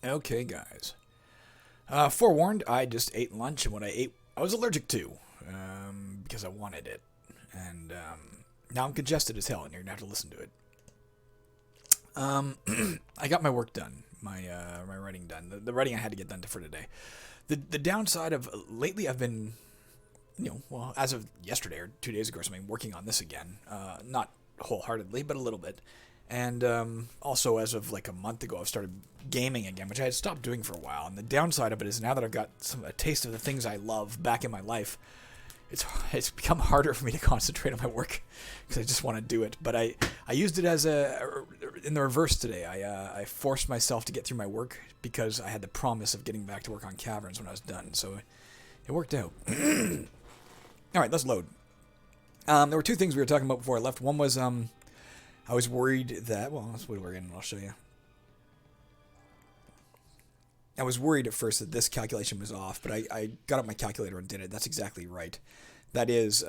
Okay, guys. Forewarned, I just ate lunch, and what I ate, I was allergic to, because I wanted it. And now I'm congested as hell, and you're going to have to listen to it. I got my work done, my writing done. The writing I had to get done for today. The downside of, lately I've been, well, as of yesterday or 2 days ago or something, working on this again. Not wholeheartedly, but a little bit. And also, as of like a month ago, I've started gaming again, which I had stopped doing for a while. And the downside of it is now that I've got a taste of the things I love back in my life, it's become harder for me to concentrate on my work because I just want to do it. But I used it as in the reverse today. I forced myself to get through my work because I had the promise of getting back to work on Caverns when I was done. So it worked out. All right, let's load. There were two things we were talking about before I left. One was I was worried that, well, let's wait again and I'll show you. I was worried at first that this calculation was off, but I got up my calculator and did it. That's exactly right. That is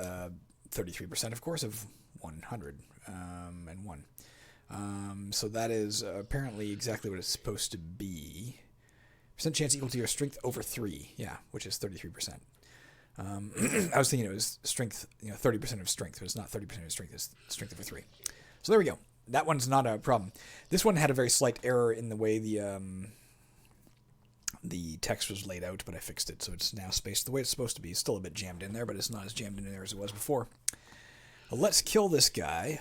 33%, of course, of 101. So that is apparently exactly what it's supposed to be. Percent chance equal to your strength over 3. Yeah, which is 33%. I was thinking it was strength, 30% of strength, but it's not 30% of strength, it's strength over 3. So there we go. That one's not a problem. This one had a very slight error in the way the text was laid out, but I fixed it, so it's now spaced the way it's supposed to be. It's still a bit jammed in there, but it's not as jammed in there as it was before. Well, let's kill this guy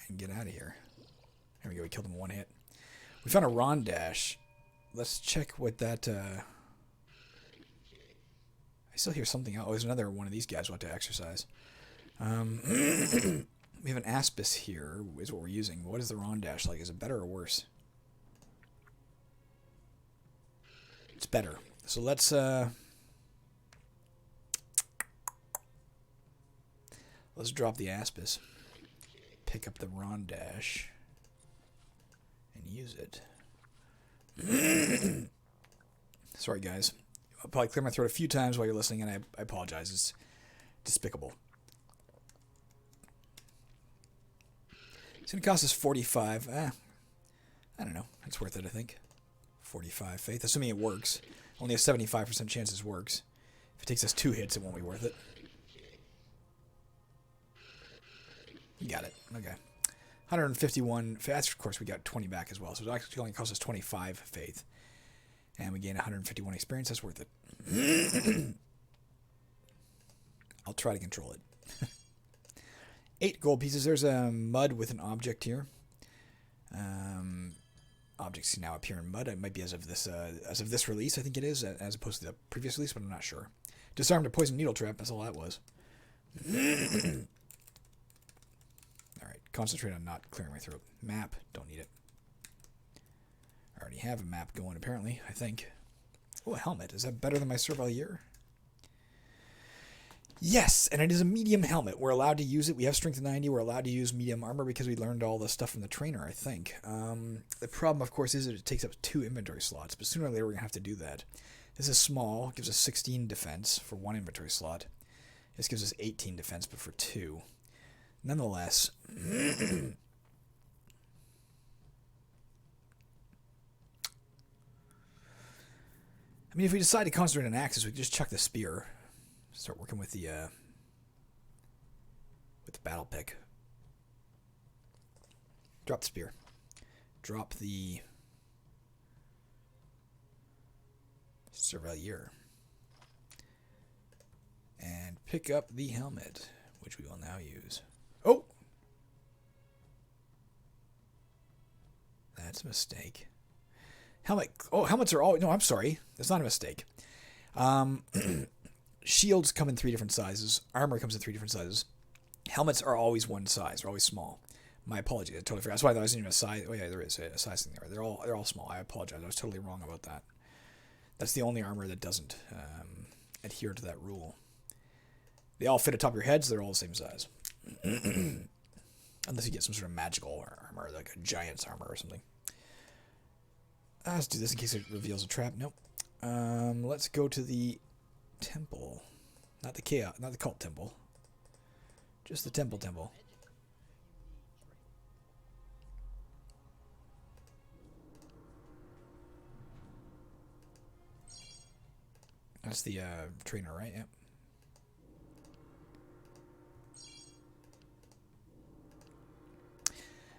and get out of here. There we go. We killed him in one hit. We found a Rondash. Let's check what that... I still hear something else. Oh, there's another one of these guys who want to exercise. We have an Aspis here, is what we're using. What is the Rondash like? Is it better or worse? It's better. So let's drop the Aspis. Pick up the Rondash. And use it. Sorry, guys. I'll probably clear my throat a few times while you're listening, and I apologize. It's despicable. It's going to cost us 45. I don't know. It's worth it, I think. 45 faith, assuming it works. Only a 75% chance this works. If it takes us 2 hits, it won't be worth it. You got it. Okay. 151 faith. Of course, we got 20 back as well. So it actually only costs us 25 faith. And we gain 151 experience. That's worth it. I'll try to control it. 8 gold pieces. There's a mud with an object here. Objects now appear in mud. It might be as of this release, I think it is, as opposed to the previous release, but I'm not sure. Disarmed a poison needle trap. That's all that was. All right. Concentrate on not clearing my throat. Map. Don't need it. I already have a map going, apparently, I think. Oh, a helmet. Is that better than my Survalier? Yes, and it is a medium helmet. We're allowed to use it. We have strength 90. We're allowed to use medium armor because we learned all the stuff from the trainer, I think. The problem, of course, is that it takes up 2 inventory slots, but sooner or later we're going to have to do that. This is small. It gives us 16 defense for 1 inventory slot. This gives us 18 defense, but for 2. Nonetheless... I mean, if we decide to concentrate on axes, we can just chuck the spear. Start working with the battle pick. Drop the spear. Drop the Survalier. And pick up the helmet, which we will now use. Oh! That's a mistake. Helmet. Oh, helmets are all... No, I'm sorry. That's not a mistake. Shields come in 3 different sizes. Armor comes in 3 different sizes. Helmets are always one size. They're always small. My apologies. I totally forgot. That's why I thought I was even a size... Oh, yeah, there is a size thing there. They're all small. I apologize. I was totally wrong about that. That's the only armor that doesn't adhere to that rule. They all fit atop your heads. They're all the same size. Unless you get some sort of magical armor, like a giant's armor or something. Let's do this in case it reveals a trap. Nope. Let's go to the temple. Not the chaos, not the cult temple. Just the temple. That's the trainer, right? Yep.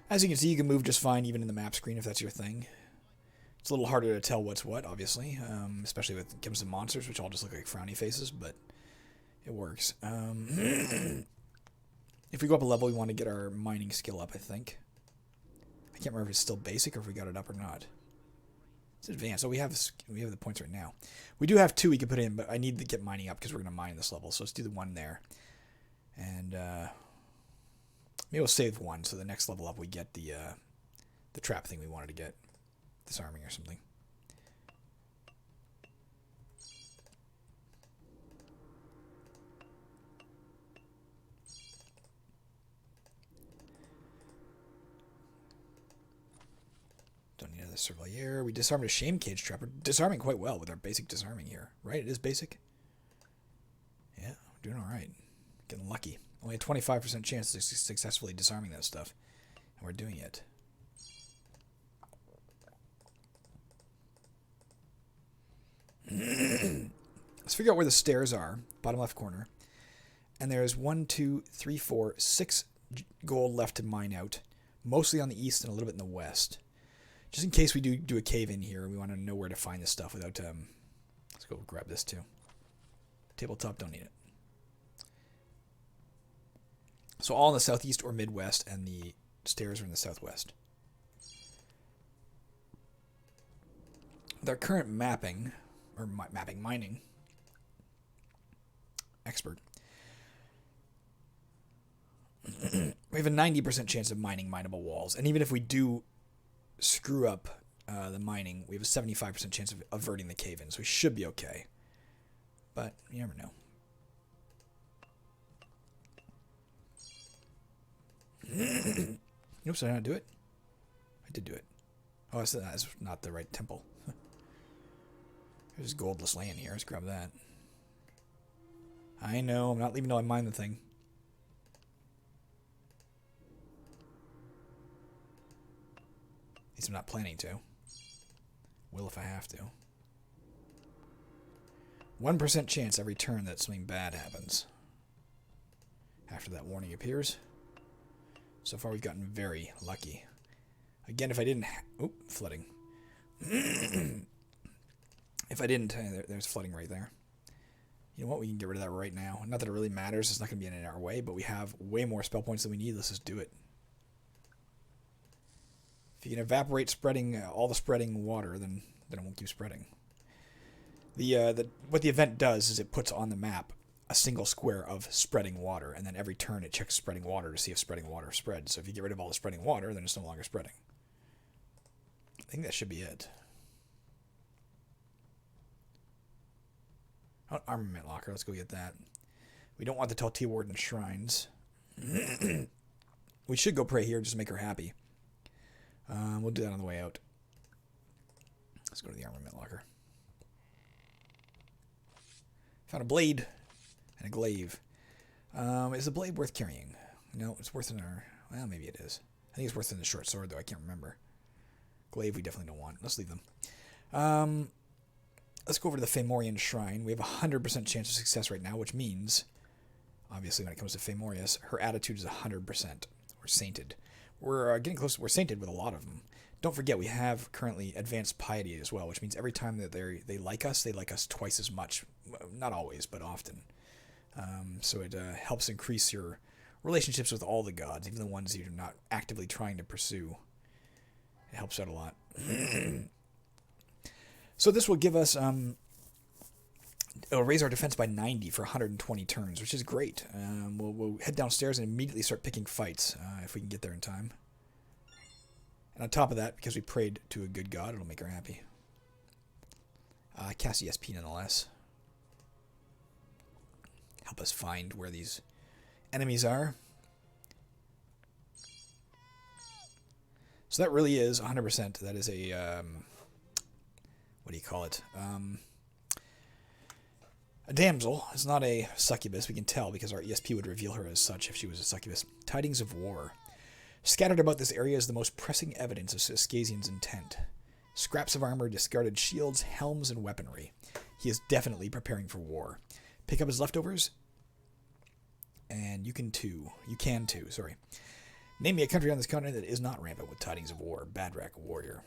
As you can see, you can move just fine even in the map screen if that's your thing. It's a little harder to tell what's what, obviously, especially when it comes to monsters, which all just look like frowny faces, but it works. If we go up a level, we want to get our mining skill up, I think. I can't remember if it's still basic or if we got it up or not. It's advanced. So we have the points right now. We do have 2 we can put in, but I need to get mining up because we're going to mine this level. So let's do the 1 there. And maybe we'll save 1 so the next level up we get the trap thing we wanted to get. Disarming or something. Don't need another Surveyor. We disarmed a Shame Cage Trap. We're disarming quite well with our basic disarming here. Right? It is basic? Yeah, we're doing alright. Getting lucky. Only a 25% chance of successfully disarming that stuff. And we're doing it. Let's figure out where the stairs are. Bottom left corner. And there's 1, 2, 3, 4, 6 gold left to mine out. Mostly on the east and a little bit in the west. Just in case we do a cave in here, we want to know where to find this stuff without... let's go grab this too. Tabletop, don't need it. So all in the southeast or midwest, and the stairs are in the southwest. With our current mapping... or mining expert, we have a 90% chance of mining mineable walls, and even if we do screw up the mining, we have a 75% chance of averting the cave-in, so we should be okay, but you never know. Oops, I did not do it. I did do it. Oh, that's not the right temple. There's goldless land here. Let's grab that. I know. I'm not leaving till I mine the thing. At least I'm not planning to. Will if I have to. 1% chance every turn that something bad happens. After that warning appears. So far we've gotten very lucky. Again, if I didn't... flooding. If I didn't, there's flooding right there. You know what? We can get rid of that right now. Not that it really matters. It's not going to be in our way, but we have way more spell points than we need. Let's just do it. If you can evaporate spreading all the spreading water, then it won't keep spreading. What the event does is it puts on the map a single square of spreading water, and then every turn it checks spreading water to see if spreading water spreads. So if you get rid of all the spreading water, then it's no longer spreading. I think that should be it. Oh, armament locker. Let's go get that. We don't want the Taltia Warden shrines. We should go pray here just to make her happy. We'll do that on the way out. Let's go to the armament locker. Found a blade and a glaive. Is the blade worth carrying? No, it's worth in our... Well, maybe it is. I think it's worth in the short sword, though. I can't remember. Glaive we definitely don't want. Let's leave them. Let's go over to the Femorian Shrine. We have a 100% chance of success right now, which means, obviously, when it comes to Femorius, her attitude is 100%. We're sainted. We're getting close. We're sainted with a lot of them. Don't forget, we have currently advanced piety as well, which means every time that they like us twice as much. Not always, but often. So it helps increase your relationships with all the gods, even the ones you're not actively trying to pursue. It helps out a lot. So this will give us, it'll raise our defense by 90 for 120 turns, which is great. We'll head downstairs and immediately start picking fights, if we can get there in time. And on top of that, because we prayed to a good god, it'll make her happy. Cast ESP nonetheless. Help us find where these enemies are. So that really is 100%. That is a... what do you call it? A damsel. It's not a succubus. We can tell because our ESP would reveal her as such if she was a succubus. Tidings of war. Scattered about this area is the most pressing evidence of Xaskasien's intent. Scraps of armor, discarded shields, helms, and weaponry. He is definitely preparing for war. Pick up his leftovers, and you can too. Sorry. Name me a country on this continent that is not rampant with tidings of war. Badrak warrior.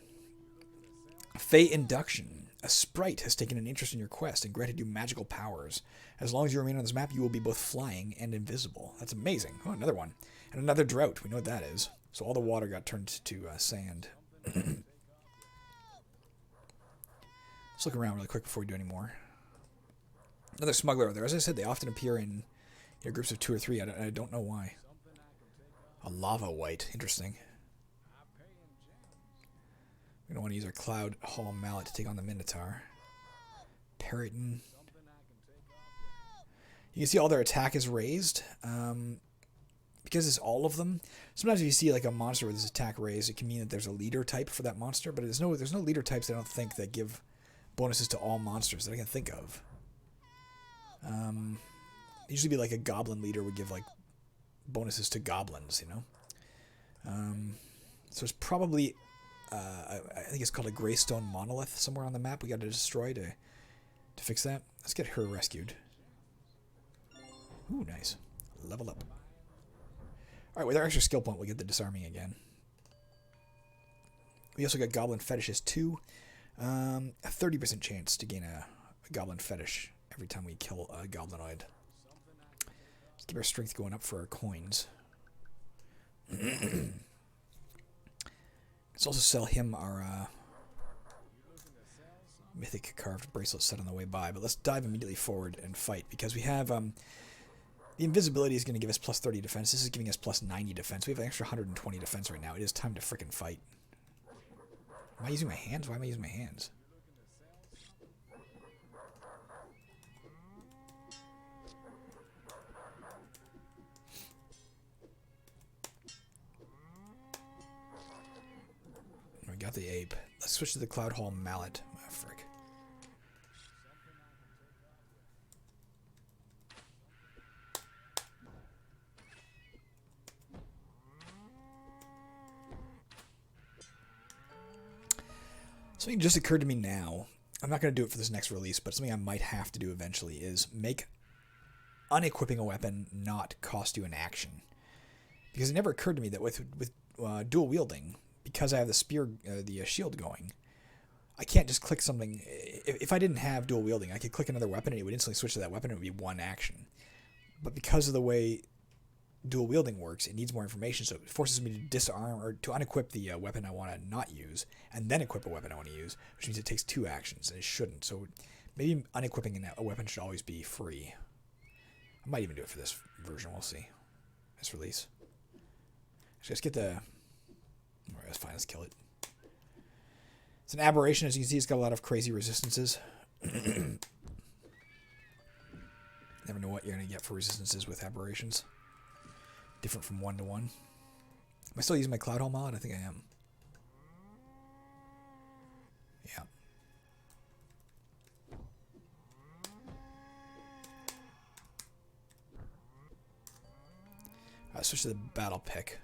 Fey induction. A sprite has taken an interest in your quest and granted you magical powers. As long as you remain on this map, you will be both flying and invisible. That's amazing. Oh, another one. And another drought. We know what that is. So all the water got turned to sand. Let's look around really quick before we do any more. Another smuggler over there. As I said, they often appear in groups of 2 or 3. I don't know why. A lava white. Interesting. We don't want to use our Cloud Hall Mallet to take on the Minotaur. Periton. You can see all their attack is raised. Because it's all of them. Sometimes if you see like a monster with his attack raised, it can mean that there's a leader type for that monster. But there's no leader types, I don't think, that give bonuses to all monsters that I can think of. Usually be like a goblin leader would give like bonuses to goblins, you know. So it's probably I think it's called a Graystone Monolith somewhere on the map we got to destroy to fix that. Let's get her rescued. Ooh, nice. Level up. Alright, with our extra skill point, we'll get the disarming again. We also got Goblin Fetishes too. A 30% chance to gain a Goblin Fetish every time we kill a Goblinoid. Let's keep our strength going up for our coins. Let's also sell him our mythic carved bracelet set on the way by. But let's dive immediately forward and fight, because we have the invisibility is going to give us plus 30 defense. This is giving us plus 90 defense. We have an extra 120 defense right now. It is time to frickin' fight. Am I using my hands? Why am I using my hands? We got the ape. Let's switch to the Cloud Hall Mallet. Oh, frick. Something just occurred to me now. I'm not going to do it for this next release, but something I might have to do eventually is make unequipping a weapon not cost you an action. Because it never occurred to me that with dual wielding, because I have the spear, the shield going, I can't just click something. If I didn't have dual wielding, I could click another weapon and it would instantly switch to that weapon and it would be one action. But because of the way dual wielding works, it needs more information, so it forces me to disarm or to unequip the weapon I want to not use, and then equip a weapon I want to use, which means it takes 2 actions, and it shouldn't. So maybe unequipping a weapon should always be free. I might even do it for this version. We'll see. This release. Actually, let's get the... Alright, that's fine. Let's kill it. It's an aberration. As you can see, it's got a lot of crazy resistances. Never know what you're going to get for resistances with aberrations. Different from 1 to 1. Am I still using my Cloud Hall mod? I think I am. Yeah. I'll switch to the battle pick.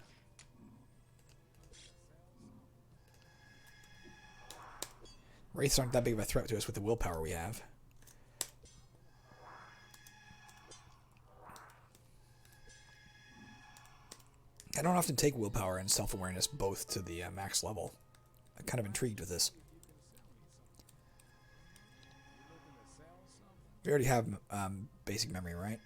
Wraiths aren't that big of a threat to us with the willpower we have. I don't often take willpower and self-awareness both to the max level. I'm kind of intrigued with this. We already have basic memory, right?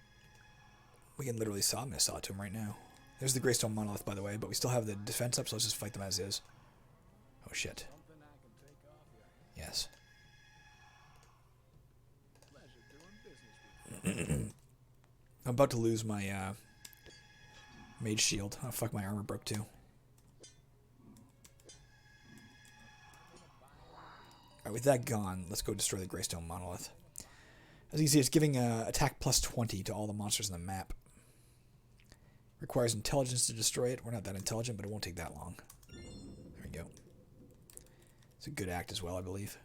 We can literally sell. I'm going to sell it to him right now. There's the Graystone Monolith, by the way, but we still have the defense up, so let's just fight them as is. Oh, shit. Yes. I'm about to lose my mage shield. Oh, fuck, my armor broke too. Alright, with that gone, let's go destroy the Graystone Monolith. As you can see, it's giving attack plus 20 to all the monsters on the map. Requires intelligence to destroy it. We're not that intelligent, but it won't take that long. There we go. It's a good act as well, I believe.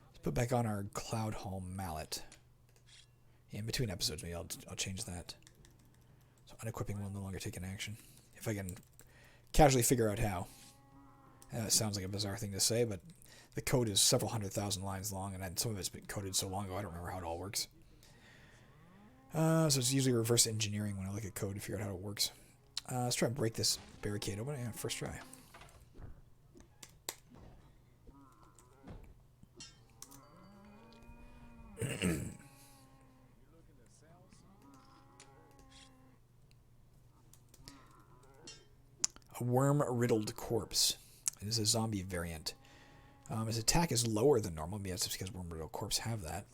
Let's put back on our Cloud Hall Mallet. Yeah, in between episodes, maybe I'll change that. So unequipping will no longer take an action. If I can casually figure out how. That sounds like a bizarre thing to say, but The code is several 100,000 lines long, and some of it's been coded so long ago I don't remember how it all works. So it's usually reverse engineering when I look at code to figure out how it works. Let's try and break this barricade open. Yeah, first try. A worm-riddled corpse. It is a zombie variant. His attack is lower than normal. Maybe that's just because worm-riddled corpse have that.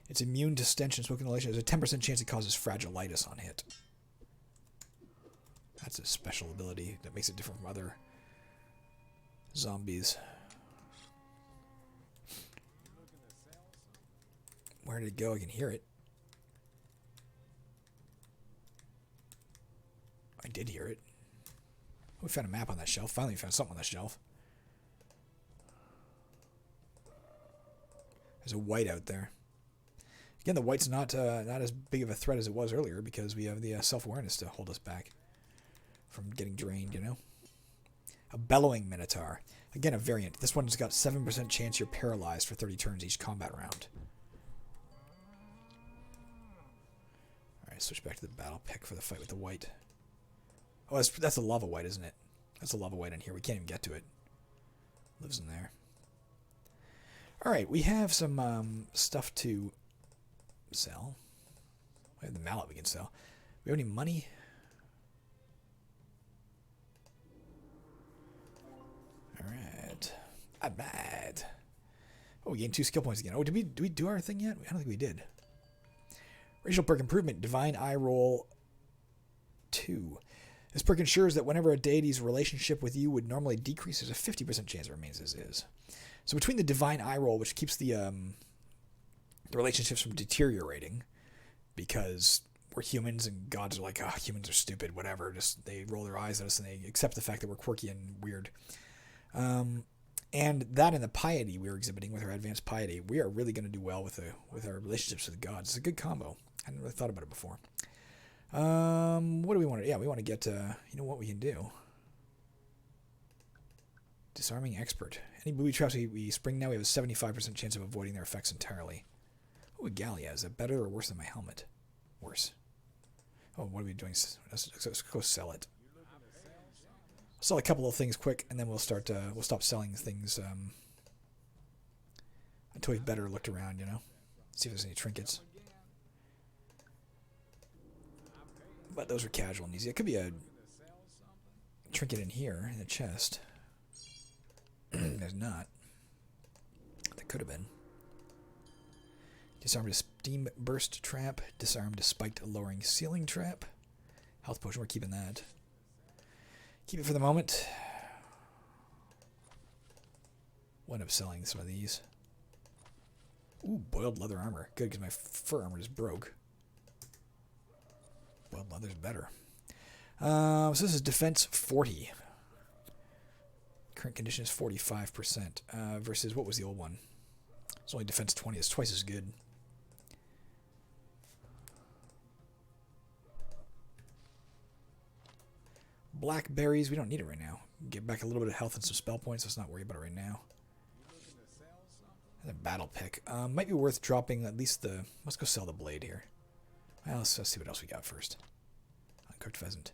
It's immune to stench and smoke inhalation. There's a 10% chance it causes fragilitis on hit. That's a special ability that makes it different from other zombies. Where did it go? I can hear it. I did hear it. We found a map on that shelf. Finally, we found something on that shelf. There's a white out there. Again, the white's not as big of a threat as it was earlier because we have the self-awareness to hold us back from getting drained, you know? A bellowing minotaur. Again, a variant. This one's got 7% chance you're paralyzed for 30 turns each combat round. Alright, switch back to the battle pick for the fight with the white. Oh, that's a lava white, isn't it? That's a lava white in here. We can't even get to it. Lives in there. Alright, we have some stuff to sell. We have the mallet we can sell. We have any money? Alright. Not bad. Oh, we gained 2 skill points again. Oh, did we do our thing yet? I don't think we did. Racial perk improvement. Divine eye roll 2. This perk ensures that whenever a deity's relationship with you would normally decrease, there's a 50% chance it remains as is. So between the divine eye roll, which keeps the relationships from deteriorating, because we're humans and gods are like, oh, humans are stupid, whatever. Just they roll their eyes at us and they accept the fact that we're quirky and weird. And that and the piety we're exhibiting with our advanced piety, we are really going to do well with our relationships with the gods. It's a good combo. I hadn't really thought about it before. What do we want to... Yeah, we want to get... you know what we can do? Disarming expert. Any booby traps we spring now, we have a 75% chance of avoiding their effects entirely. Oh, a Gallia. Is that better or worse than my helmet? Worse. Oh, what are we doing? Let's go sell it. I'll sell a couple of things quick, and then we'll start. We'll stop selling things until we've better looked around. You know, see if there's any trinkets. But those are casual and easy. It could be a trinket in here in the chest. There's not. There could have been. Disarmed a steam burst trap. Disarmed a spiked lowering ceiling trap. Health potion. We're keeping that. Keep it for the moment. We'll end up selling some of these. Ooh, boiled leather armor. Good, because my fur armor just broke. Boiled leather's better. So this is defense 40. Current condition is 45%. Versus, what was the old one? It's only defense 20. It's twice as good. Blackberries, we don't need it right now. Get back a little bit of health and some spell points. Let's not worry about it right now. And a battle pick. Might be worth dropping at least the... Let's go sell the blade here. Well, let's see what else we got first. Uncooked pheasant.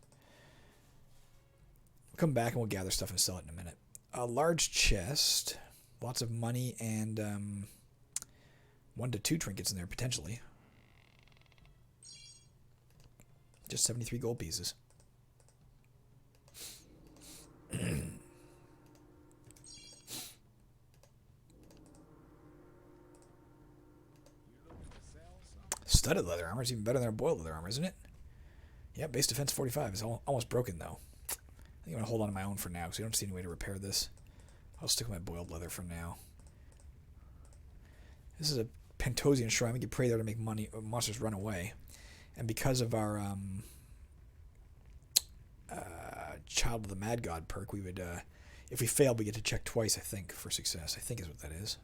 We'll come back and we'll gather stuff and sell it in a minute. A large chest. Lots of money and 1 to 2 trinkets in there, potentially. Just 73 gold pieces. Studded leather armor is even better than our boiled leather armor, isn't it? Yeah, base defense 45 is almost broken, though. I think I'm going to hold on to my own for now, because I don't see any way to repair this. I'll stick with my boiled leather for now. This is a Pentosian shrine. We can pray there to make monsters run away. And because of our Child of the Mad God perk, we would, if we fail, we get to check twice, I think, for success. I think is what that is.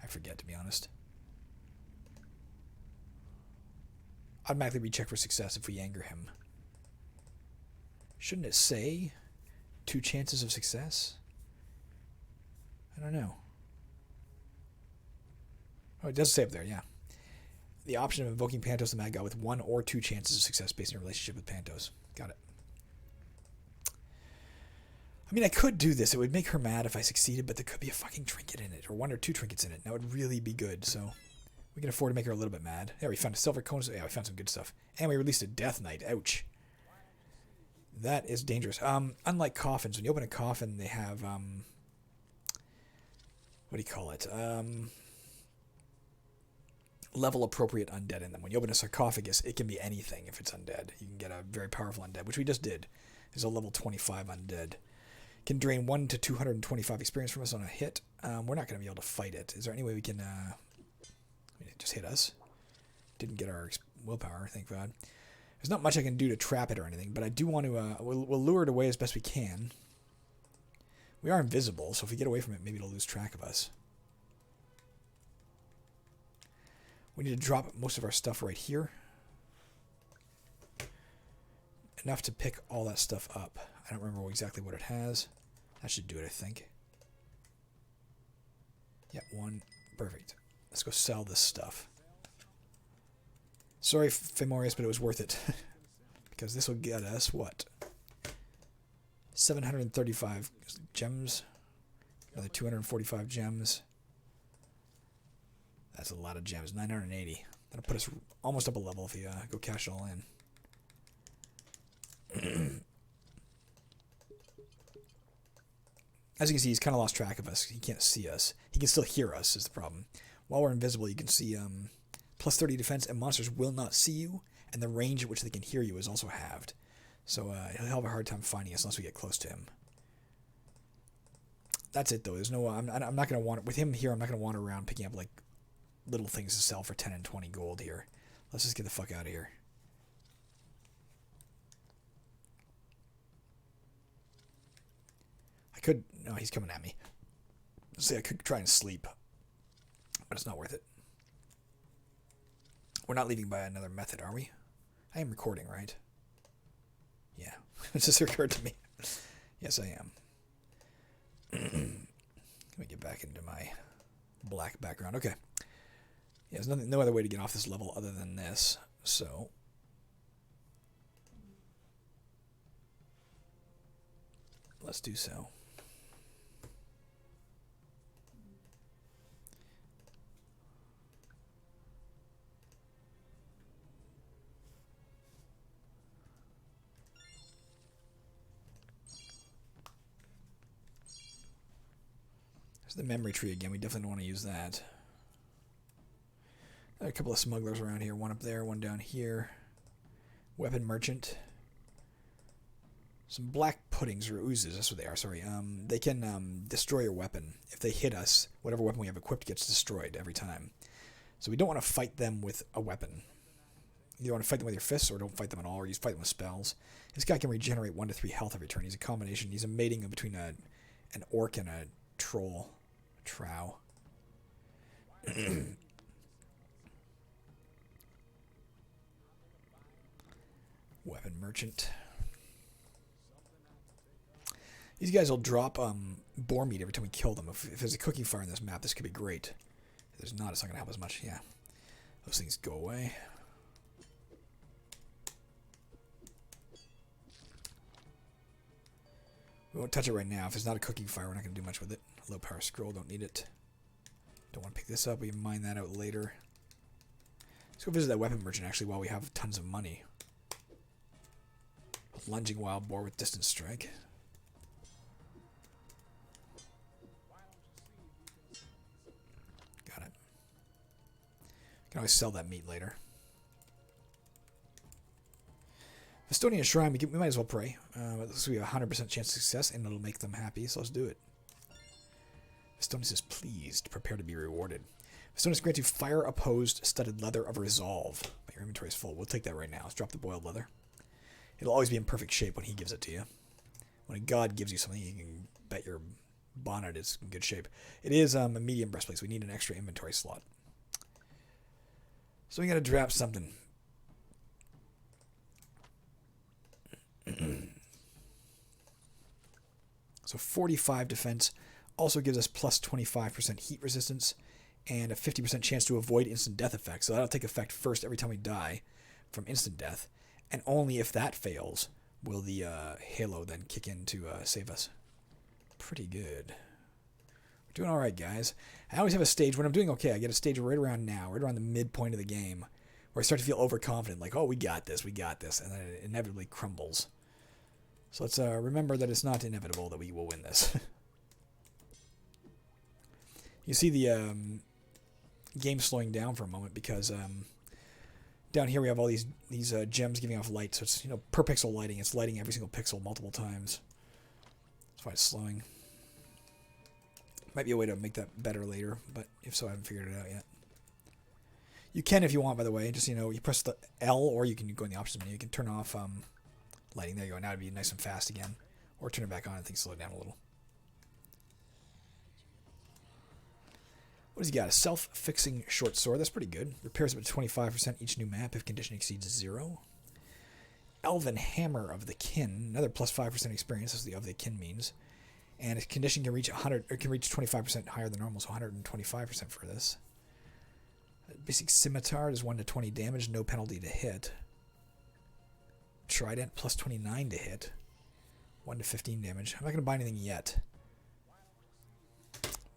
I forget, to be honest. Automatically recheck for success if we anger him. Shouldn't it say 2 chances of success? I don't know. Oh, it does say up there, yeah. The option of invoking Pantos the Mad God with 1 or 2 chances of success based on your relationship with Pantos. Got it. I mean, I could do this. It would make her mad if I succeeded, but there could be a fucking trinket in it, or 1 or 2 trinkets in it. That would really be good, so we can afford to make her a little bit mad. Yeah, we found a silver cone. Yeah, we found some good stuff. And we released a Death Knight. Ouch. That is dangerous. Unlike coffins, when you open a coffin, they have, what do you call it? Level appropriate undead in them. When you open a sarcophagus, it can be anything if it's undead. You can get a very powerful undead, which we just did. Is a level 25 undead. Can drain 1 to 225 experience from us on a hit. We're not going to be able to fight it. Is there any way we can just hit us? Didn't get our willpower, thank God. There's not much I can do to trap it or anything, but I do want to, we'll lure it away as best we can. We are invisible, so if we get away from it, maybe it'll lose track of us. We need to drop most of our stuff right here. Enough to pick all that stuff up. I don't remember exactly what it has. That should do it, I think. Yeah, 1. Perfect. Let's go sell this stuff. Sorry, Femorius, but it was worth it. Because this will get us, what? 735 gems. Another 245 gems. That's a lot of gems. 980. That'll put us almost up a level if we go cash it all in. As you can see, he's kind of lost track of us. He can't see us. He can still hear us is the problem. While we're invisible, you can see plus 30 defense, and monsters will not see you, and the range at which they can hear you is also halved. So he'll have a hard time finding us unless we get close to him. That's it, though. There's no. I'm not going to want with him here. I'm not going to wander around picking up like little things to sell for 10 and 20 gold here. Let's just get the fuck out of here. No, he's coming at me. See, I could try and sleep, but it's not worth it. We're not leaving by another method, are we? I am recording, right? Yeah, it just occurred to me. Yes, I am. Let me get back into my black background. Okay. Yeah, there's no other way to get off this level other than this, so let's do so. The memory tree again. We definitely don't want to use that. There are a couple of smugglers around here. One up there, one down here. Weapon merchant. Some black puddings or oozes. That's what they are. Sorry. They can destroy your weapon. If they hit us, whatever weapon we have equipped gets destroyed every time. So we don't want to fight them with a weapon. You want to fight them with your fists, or don't fight them at all, or you fight them with spells. This guy can regenerate 1 to 3 health every turn. He's a combination. He's a mating between an orc and a troll. Trow. Weapon merchant. These guys will drop boar meat every time we kill them. If there's a cooking fire in this map, this could be great. If there's not, it's not going to help as much. Yeah. Those things go away. We won't touch it right now. If it's not a cooking fire, we're not going to do much with it. Low power scroll, don't need it. Don't want to pick this up. We can mine that out later. Let's go visit that weapon merchant actually while we have tons of money. Lunging wild boar with distance strike. Got it. Can always sell that meat later. Estonian Shrine, we might as well pray. We have a 100% chance of success, and it'll make them happy, so let's do it. Estonius is pleased, prepare to be rewarded. Estonius grants you fire opposed studded leather of resolve. But your inventory is full. We'll take that right now. Let's drop the boiled leather. It'll always be in perfect shape when he gives it to you. When a god gives you something, you can bet your bonnet is in good shape. It is a medium breastplate, so we need an extra inventory slot. So we got to drop something. So 45 defense, Also gives us plus 25% heat resistance and a 50% chance to avoid instant death effects. So that'll take effect first every time we die from instant death. And only if that fails will the halo then kick in to save us. Pretty good. We're doing all right, guys. I always have a stage when I'm doing okay. I get a stage right around now, right around the midpoint of the game, where I start to feel overconfident, like, oh, we got this, and then it inevitably crumbles. So let's remember that it's not inevitable that we will win this. You see the game slowing down for a moment because down here we have all these gems giving off light, so it's per pixel lighting. It's lighting every single pixel multiple times. That's why it's slowing. Might be a way to make that better later, but if so, I haven't figured it out yet. You can if you want, by the way. Just you press the L, or you can go in the options menu. You can turn off lighting. There you go. Now it'd be nice and fast again, or turn it back on and things slow down a little. What has he got? A self-fixing short sword. That's pretty good. Repairs up to 25% each new map if condition exceeds 0. Elven Hammer of the Kin. Another plus 5% experience. That's what the of the Kin means. And its condition can reach 100. It can reach 25% higher than normal, so 125% for this. Basic Scimitar does 1 to 20 damage, no penalty to hit. Trident plus 29 to hit. 1 to 15 damage. I'm not going to buy anything yet.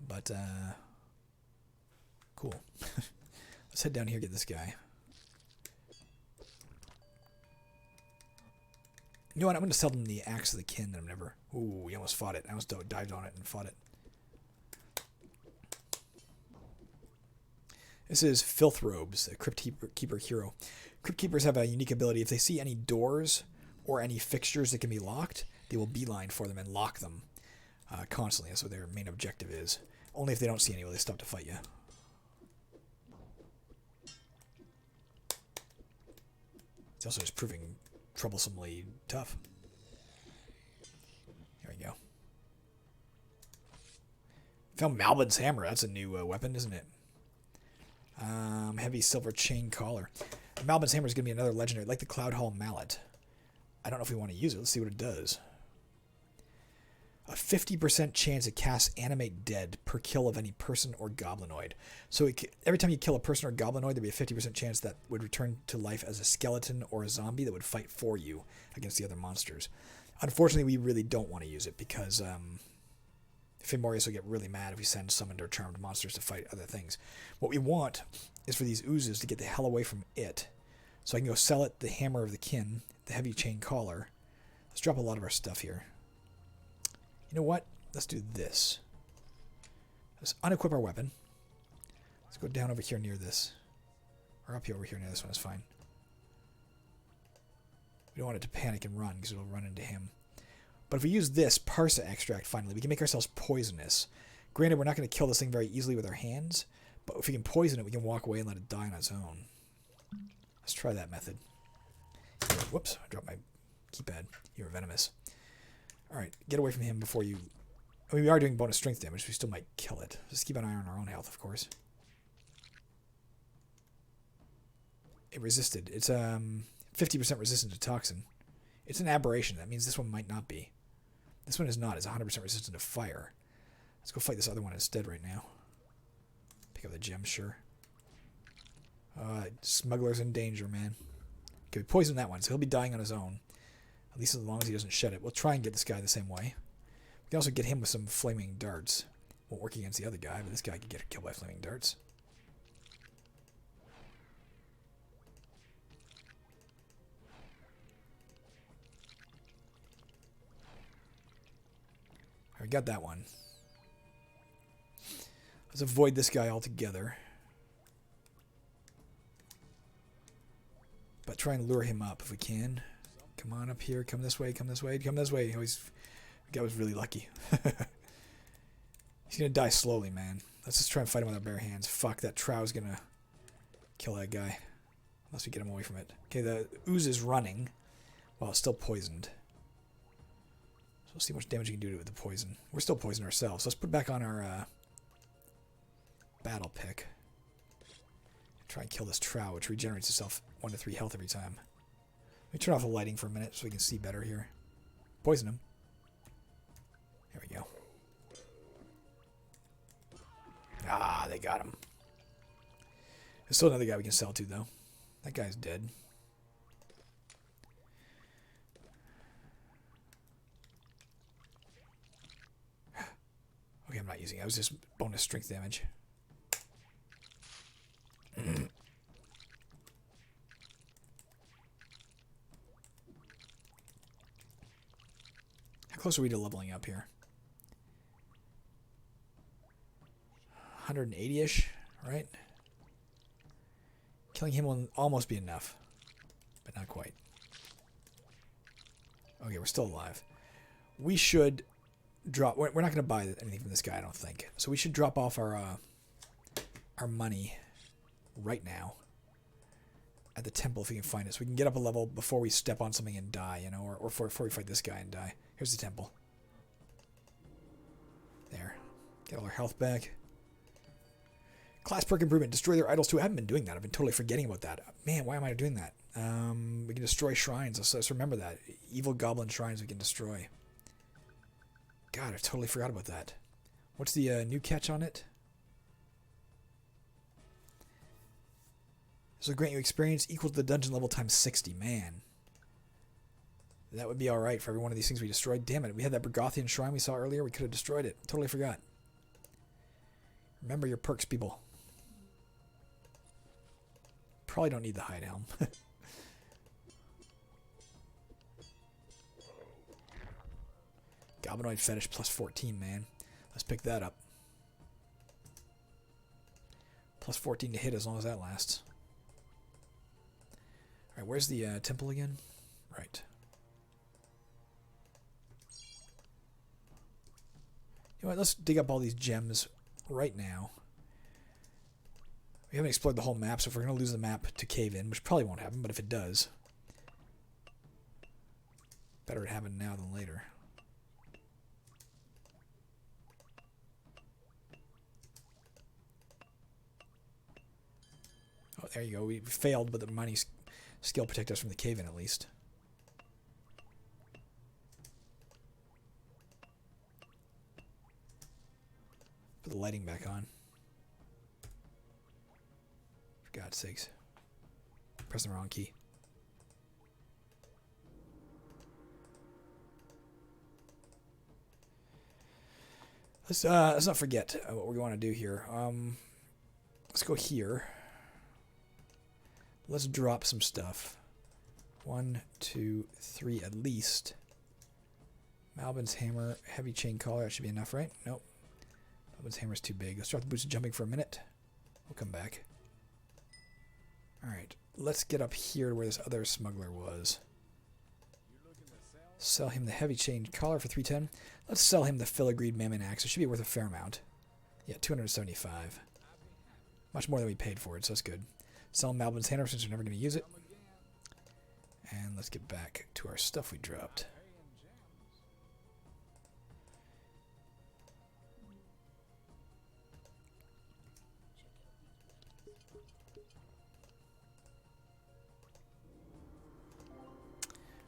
But, cool. Let's head down here and get this guy. You know what? I'm going to sell them the Axe of the Kin that I've never... Ooh, we almost fought it. I almost dived on it and fought it. This is Filth Robes, the Crypt Keeper hero. Crypt Keepers have a unique ability. If they see any doors or any fixtures that can be locked, they will beeline for them and lock them constantly. That's what their main objective is. Only if they don't see any will they stop to fight you. It's also just proving troublesomely tough. Here we go. Found Malbin's Hammer. That's a new weapon, isn't it? Heavy silver chain collar. Malbin's Hammer is going to be another legendary, like the Cloud Hall Mallet. I don't know if we want to use it. Let's see what it does. A 50% chance to cast Animate Dead per kill of any person or goblinoid. So every time you kill a person or goblinoid, there'd be a 50% chance that would return to life as a skeleton or a zombie that would fight for you against the other monsters. Unfortunately, we really don't want to use it because Femorians will get really mad if we send summoned or charmed monsters to fight other things. What we want is for these oozes to get the hell away from it. So I can go sell it the Hammer of the Kin, the Heavy Chain Collar. Let's drop a lot of our stuff here. You know what? Let's do this. Let's unequip our weapon. Let's go down over here near this. Or up here over here near this one is fine. We don't want it to panic and run because it'll run into him. But if we use this Parsa extract finally, we can make ourselves poisonous. Granted, we're not going to kill this thing very easily with our hands, but if we can poison it, we can walk away and let it die on its own. Let's try that method. Whoops, I dropped my keypad. You're venomous. Alright, get away from him before you... I mean, we are doing bonus strength damage, so we still might kill it. Just keep an eye on our own health, of course. It resisted. It's 50% resistant to toxin. It's an aberration. That means this one might not be. This one is not. It's 100% resistant to fire. Let's go fight this other one instead right now. Pick up the gem, sure. Smuggler's in danger, man. Okay, we poisoned that one, so he'll be dying on his own. At least as long as he doesn't shed it. We'll try and get this guy the same way. We can also get him with some flaming darts. Won't work against the other guy, but this guy could get killed by flaming darts. Alright, got that one. Let's avoid this guy altogether. But try and lure him up if we can. Come on up here. Come this way. Come this way. Come this way. The guy was really lucky. He's going to die slowly, man. Let's just try and fight him with our bare hands. Fuck, that Trow's going to kill that guy. Unless we get him away from it. Okay, the ooze is running while it's still poisoned. So we'll see how much damage we can do to it with the poison. We're still poisoned ourselves. So let's put back on our battle pick. Try and kill this Trow, which regenerates itself 1 to 3 health every time. Let me turn off the lighting for a minute so we can see better here. Poison him. There we go. Ah, they got him. There's still another guy we can sell to, though. That guy's dead. Okay, I'm not using it. I was just bonus strength damage. How close are we to leveling up here? 180-ish, right? Killing him will almost be enough, but not quite. Okay, we're still alive. We should drop... We're not going to buy anything from this guy, I don't think. So we should drop off our money right now at the temple if we can find it. So we can get up a level before we step on something and die, you know, or before we fight this guy and die. Here's the temple. There. Get all our health back. Class perk improvement. Destroy their idols too. I haven't been doing that. I've been totally forgetting about that. Man, why am I doing that? We can destroy shrines. Let's remember that. Evil goblin shrines we can destroy. God, I totally forgot about that. What's the new catch on it? This will grant you experience equal to the dungeon level times 60. Man. That would be alright for every one of these things we destroyed. Damn it, we had that Bergothian shrine we saw earlier. We could have destroyed it. Totally forgot. Remember your perks, people. Probably don't need the hide helm. Goblinoid fetish plus 14, man. Let's pick that up. Plus 14 to hit as long as that lasts. Alright, where's the temple again? Right. You know what, let's dig up all these gems right now. We haven't explored the whole map, so if we're going to lose the map to cave-in, which probably won't happen, but if it does, better it happen now than later. Oh, there you go. We failed, but the mining skill protected us from the cave-in at least. Put the lighting back on. For God's sakes. Pressing the wrong key. Let's not forget what we want to do here. Let's go here. Let's drop some stuff. 1, 2, 3 at least. Malbin's hammer, heavy chain collar. That should be enough, right? Nope. Malbin's hammer's too big. Let's drop the boots of jumping for a minute. We'll come back. Alright. Let's get up here to where this other smuggler was. Sell him the heavy chain collar for 310. Let's sell him the filigreed mammon axe. It should be worth a fair amount. Yeah, 275. Much more than we paid for it, so that's good. Sell Malbin's hammer since we're never going to use it. And let's get back to our stuff we dropped.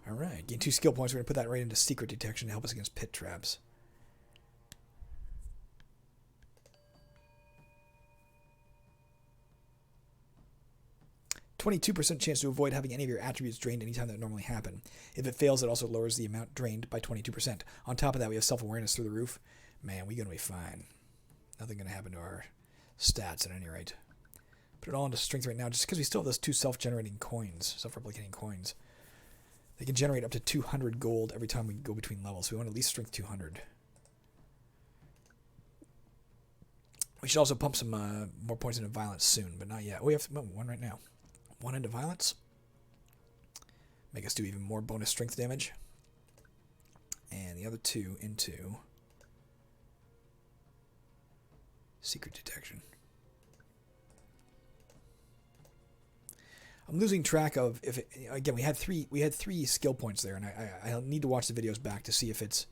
Alright, gain 2 skill points. We're going to put that right into secret detection to help us against pit traps. %22 chance to avoid having any of your attributes drained anytime that would normally happen. If it fails, it also lowers the amount drained by 22%. On top of that, we have self-awareness through the roof. Man, we're going to be fine. Nothing going to happen to our stats at any rate. Put it all into strength right now, just because we still have those 2 self-generating coins, self-replicating coins. They can generate up to 200 gold every time we go between levels, so we want at least strength 200. We should also pump some more points into violence soon, but not yet. We have 1 right now. 1 into violence. Make us do even more bonus strength damage. And the other 2 into secret detection. I'm losing track of if it, again we had 3 skill points there, and I need to watch the videos back to see if it's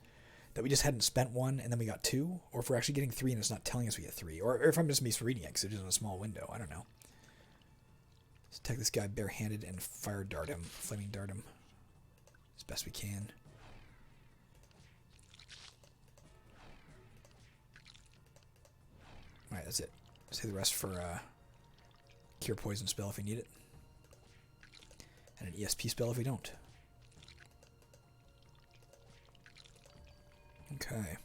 that we just hadn't spent 1 and then we got 2, or if we're actually getting 3 and it's not telling us we get 3, or if I'm just misreading it because it's just in a small window. I don't know. Let's attack this guy barehanded and fire dart him, flaming dart him as best we can. Alright, that's it. Save the rest for cure poison spell if we need it. And an ESP spell if we don't. Okay.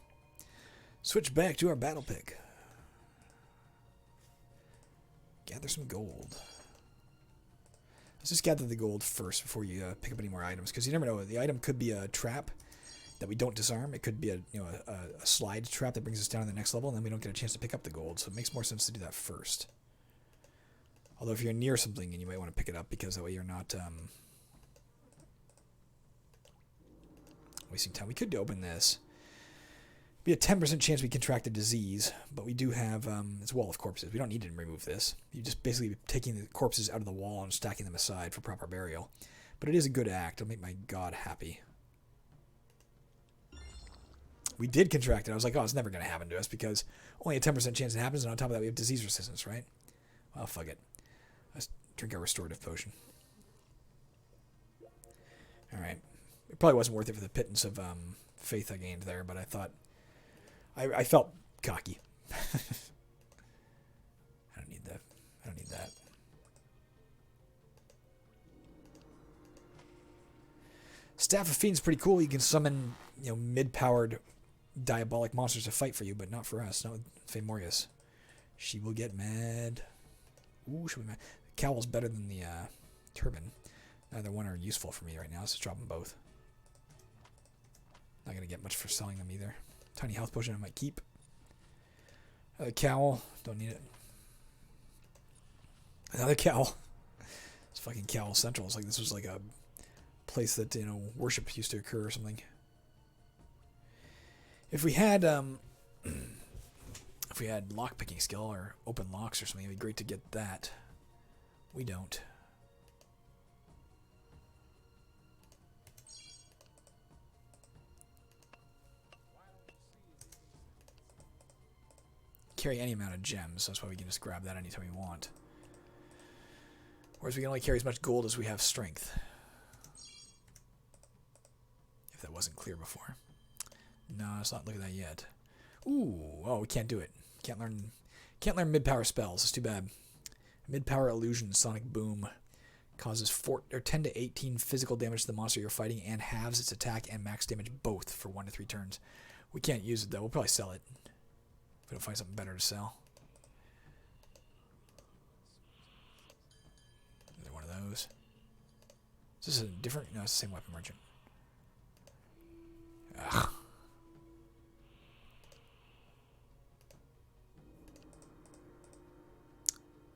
Switch back to our battle pick. Gather some gold. Let's just gather the gold first before you pick up any more items, because you never know. The item could be a trap that we don't disarm. It could be a slide trap that brings us down to the next level, and then we don't get a chance to pick up the gold. So it makes more sense to do that first. Although if you're near something, and you might want to pick it up, because that way you're not wasting time. We could open this. Be a 10% chance we contract a disease, but we do have, it's a wall of corpses. We don't need to remove this. You just basically be taking the corpses out of the wall and stacking them aside for proper burial. But it is a good act. It'll make my god happy. We did contract it. I was like, oh, it's never going to happen to us because only a 10% chance it happens, and on top of that we have disease resistance, right? Well, fuck it. Let's drink our restorative potion. Alright. It probably wasn't worth it for the pittance of faith I gained there, but I thought... I felt cocky. I don't need that. I don't need that. Staff of Fiend's pretty cool. You can summon, mid-powered diabolic monsters to fight for you, but not for us. Not with Femorian. She will get mad. Ooh, she'll be mad. The cowl's better than the turban. Neither one are useful for me right now. Let's just drop them both. Not going to get much for selling them either. Tiny health potion I might keep. Another cowl. Don't need it. Another cowl. It's fucking cowl central. It's like this was like a place that, worship used to occur or something. If we had lockpicking skill or open locks or something, it'd be great to get that. We don't. Carry any amount of gems, so that's why we can just grab that anytime we want. Whereas we can only carry as much gold as we have strength. If that wasn't clear before. No, let's not look at that yet. Ooh, oh, we can't do it. Can't learn mid-power spells. It's too bad. Mid-power illusion, sonic boom, causes 10 to 18 physical damage to the monster you're fighting and halves its attack and max damage both for 1 to 3 turns. We can't use it though. We'll probably sell it. If we don't find something better to sell. Another one of those. Is this a different? No, it's the same weapon merchant. Ugh.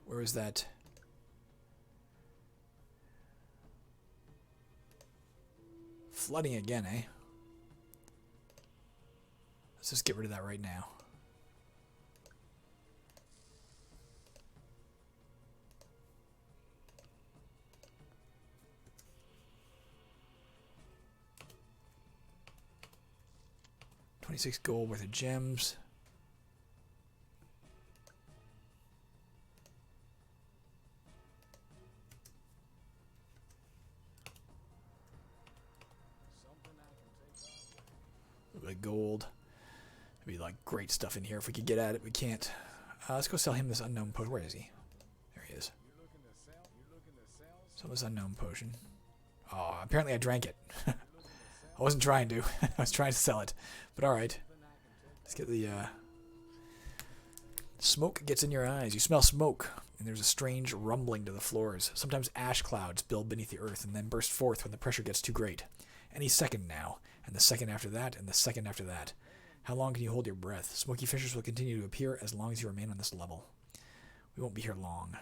Where is that? Flooding again, eh? Let's just get rid of that right now. $26 gold worth of gems. A little bit of gold. There'd be like great stuff in here if we could get at it. We can't. Let's go sell him this unknown potion. Where is he? There he is. Sell this unknown potion. Oh, apparently I drank it. I wasn't trying to. I was trying to sell it. But alright. Let's get the, Smoke gets in your eyes. You smell smoke, and there's a strange rumbling to the floors. Sometimes ash clouds build beneath the earth and then burst forth when the pressure gets too great. Any second now, and the second after that, and the second after that. How long can you hold your breath? Smoky fissures will continue to appear as long as you remain on this level. We won't be here long.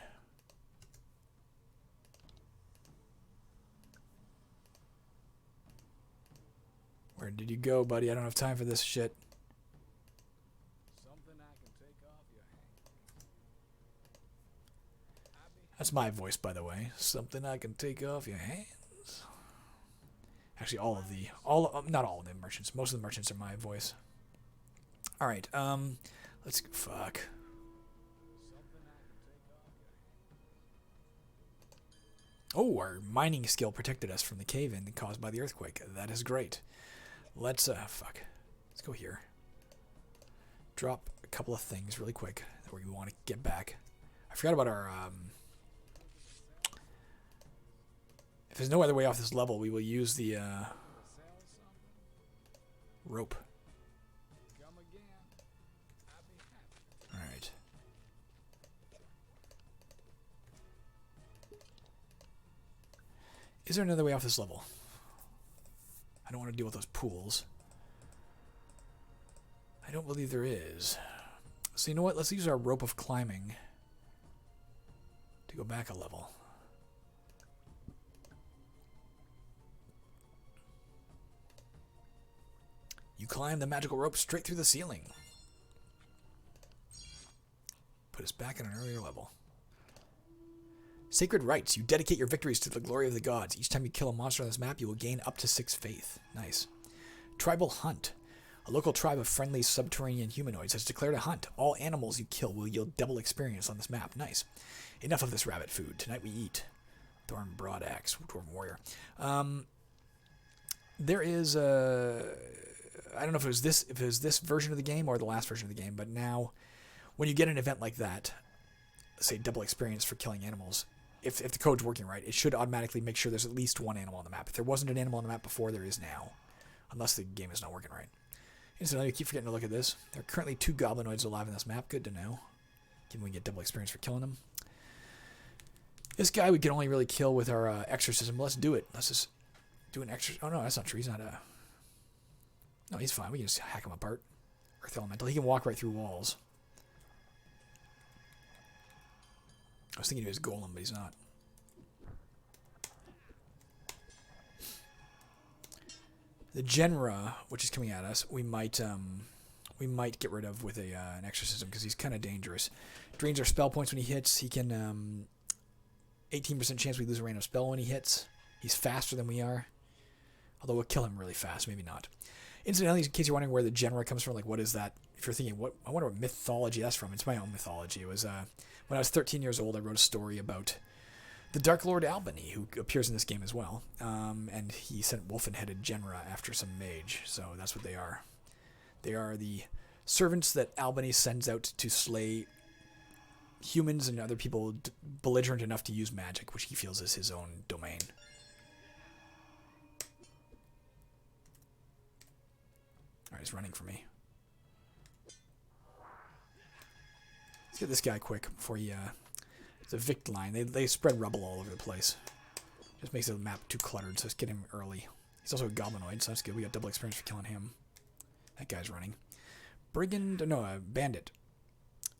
Where did you go, buddy? I don't have time for this shit. Something I can take off your hands. That's my voice, by the way. Something I can take off your hands. Actually, not all of the merchants. Most of the merchants are my voice. All right. Let's fuck. Oh, our mining skill protected us from the cave-in caused by the earthquake. That is great. Let's fuck. Let's go here. Drop a couple of things really quick that where you want to get back. I forgot about our... if there's no other way off this level, we will use the rope. Come again. I'll be happy. Alright. Is there another way off this level? I don't want to deal with those pools. I don't believe there is. So you know what? Let's use our rope of climbing to go back a level. You climb the magical rope straight through the ceiling. Put us back at an earlier level. Sacred rites. You dedicate your victories to the glory of the gods. Each time you kill a monster on this map, you will gain up to 6 faith. Nice. Tribal hunt. A local tribe of friendly subterranean humanoids has declared a hunt. All animals you kill will yield double experience on this map. Nice. Enough of this rabbit food. Tonight we eat. Thorn Broadaxe, Dwarven Warrior. There is a... I don't know if it was this version of the game or the last version of the game, but now when you get an event like that, say double experience for killing animals, if the code's working right, it should automatically make sure there's at least one animal on the map. If there wasn't an animal on the map before, there is now, unless the game is not working right. Incidentally, I keep forgetting to look at this. There are currently 2 goblinoids alive in this map. Good to know. Given we get double experience for killing them. This guy we can only really kill with our exorcism. Let's do it. Let's just do an exorcism. Oh no, that's not true. He's not a... No, he's fine. We can just hack him apart. Earth Elemental. He can walk right through walls. I was thinking he was Golem, but he's not. The Genra, which is coming at us, we might get rid of with an exorcism because he's kind of dangerous. Drains our spell points when he hits. He can 18% chance we lose a random spell when he hits. He's faster than we are. Although we'll kill him really fast, maybe not. Incidentally, in case you're wondering where the Genra comes from, like what is that? If you're thinking, I wonder what mythology that's from. It's my own mythology. It was when I was 13 years old, I wrote a story about the Dark Lord Albany, who appears in this game as well. And he sent wolfen-headed Genra after some mage. So that's what they are. They are the servants that Albany sends out to slay humans and other people belligerent enough to use magic, which he feels is his own domain. Alright, he's running for me. Let's get this guy quick before he... It's a Vict line. They spread rubble all over the place. Just makes the map too cluttered, so let's get him early. He's also a goblinoid, so that's good. We got double experience for killing him. That guy's running. Brigand... No, bandit.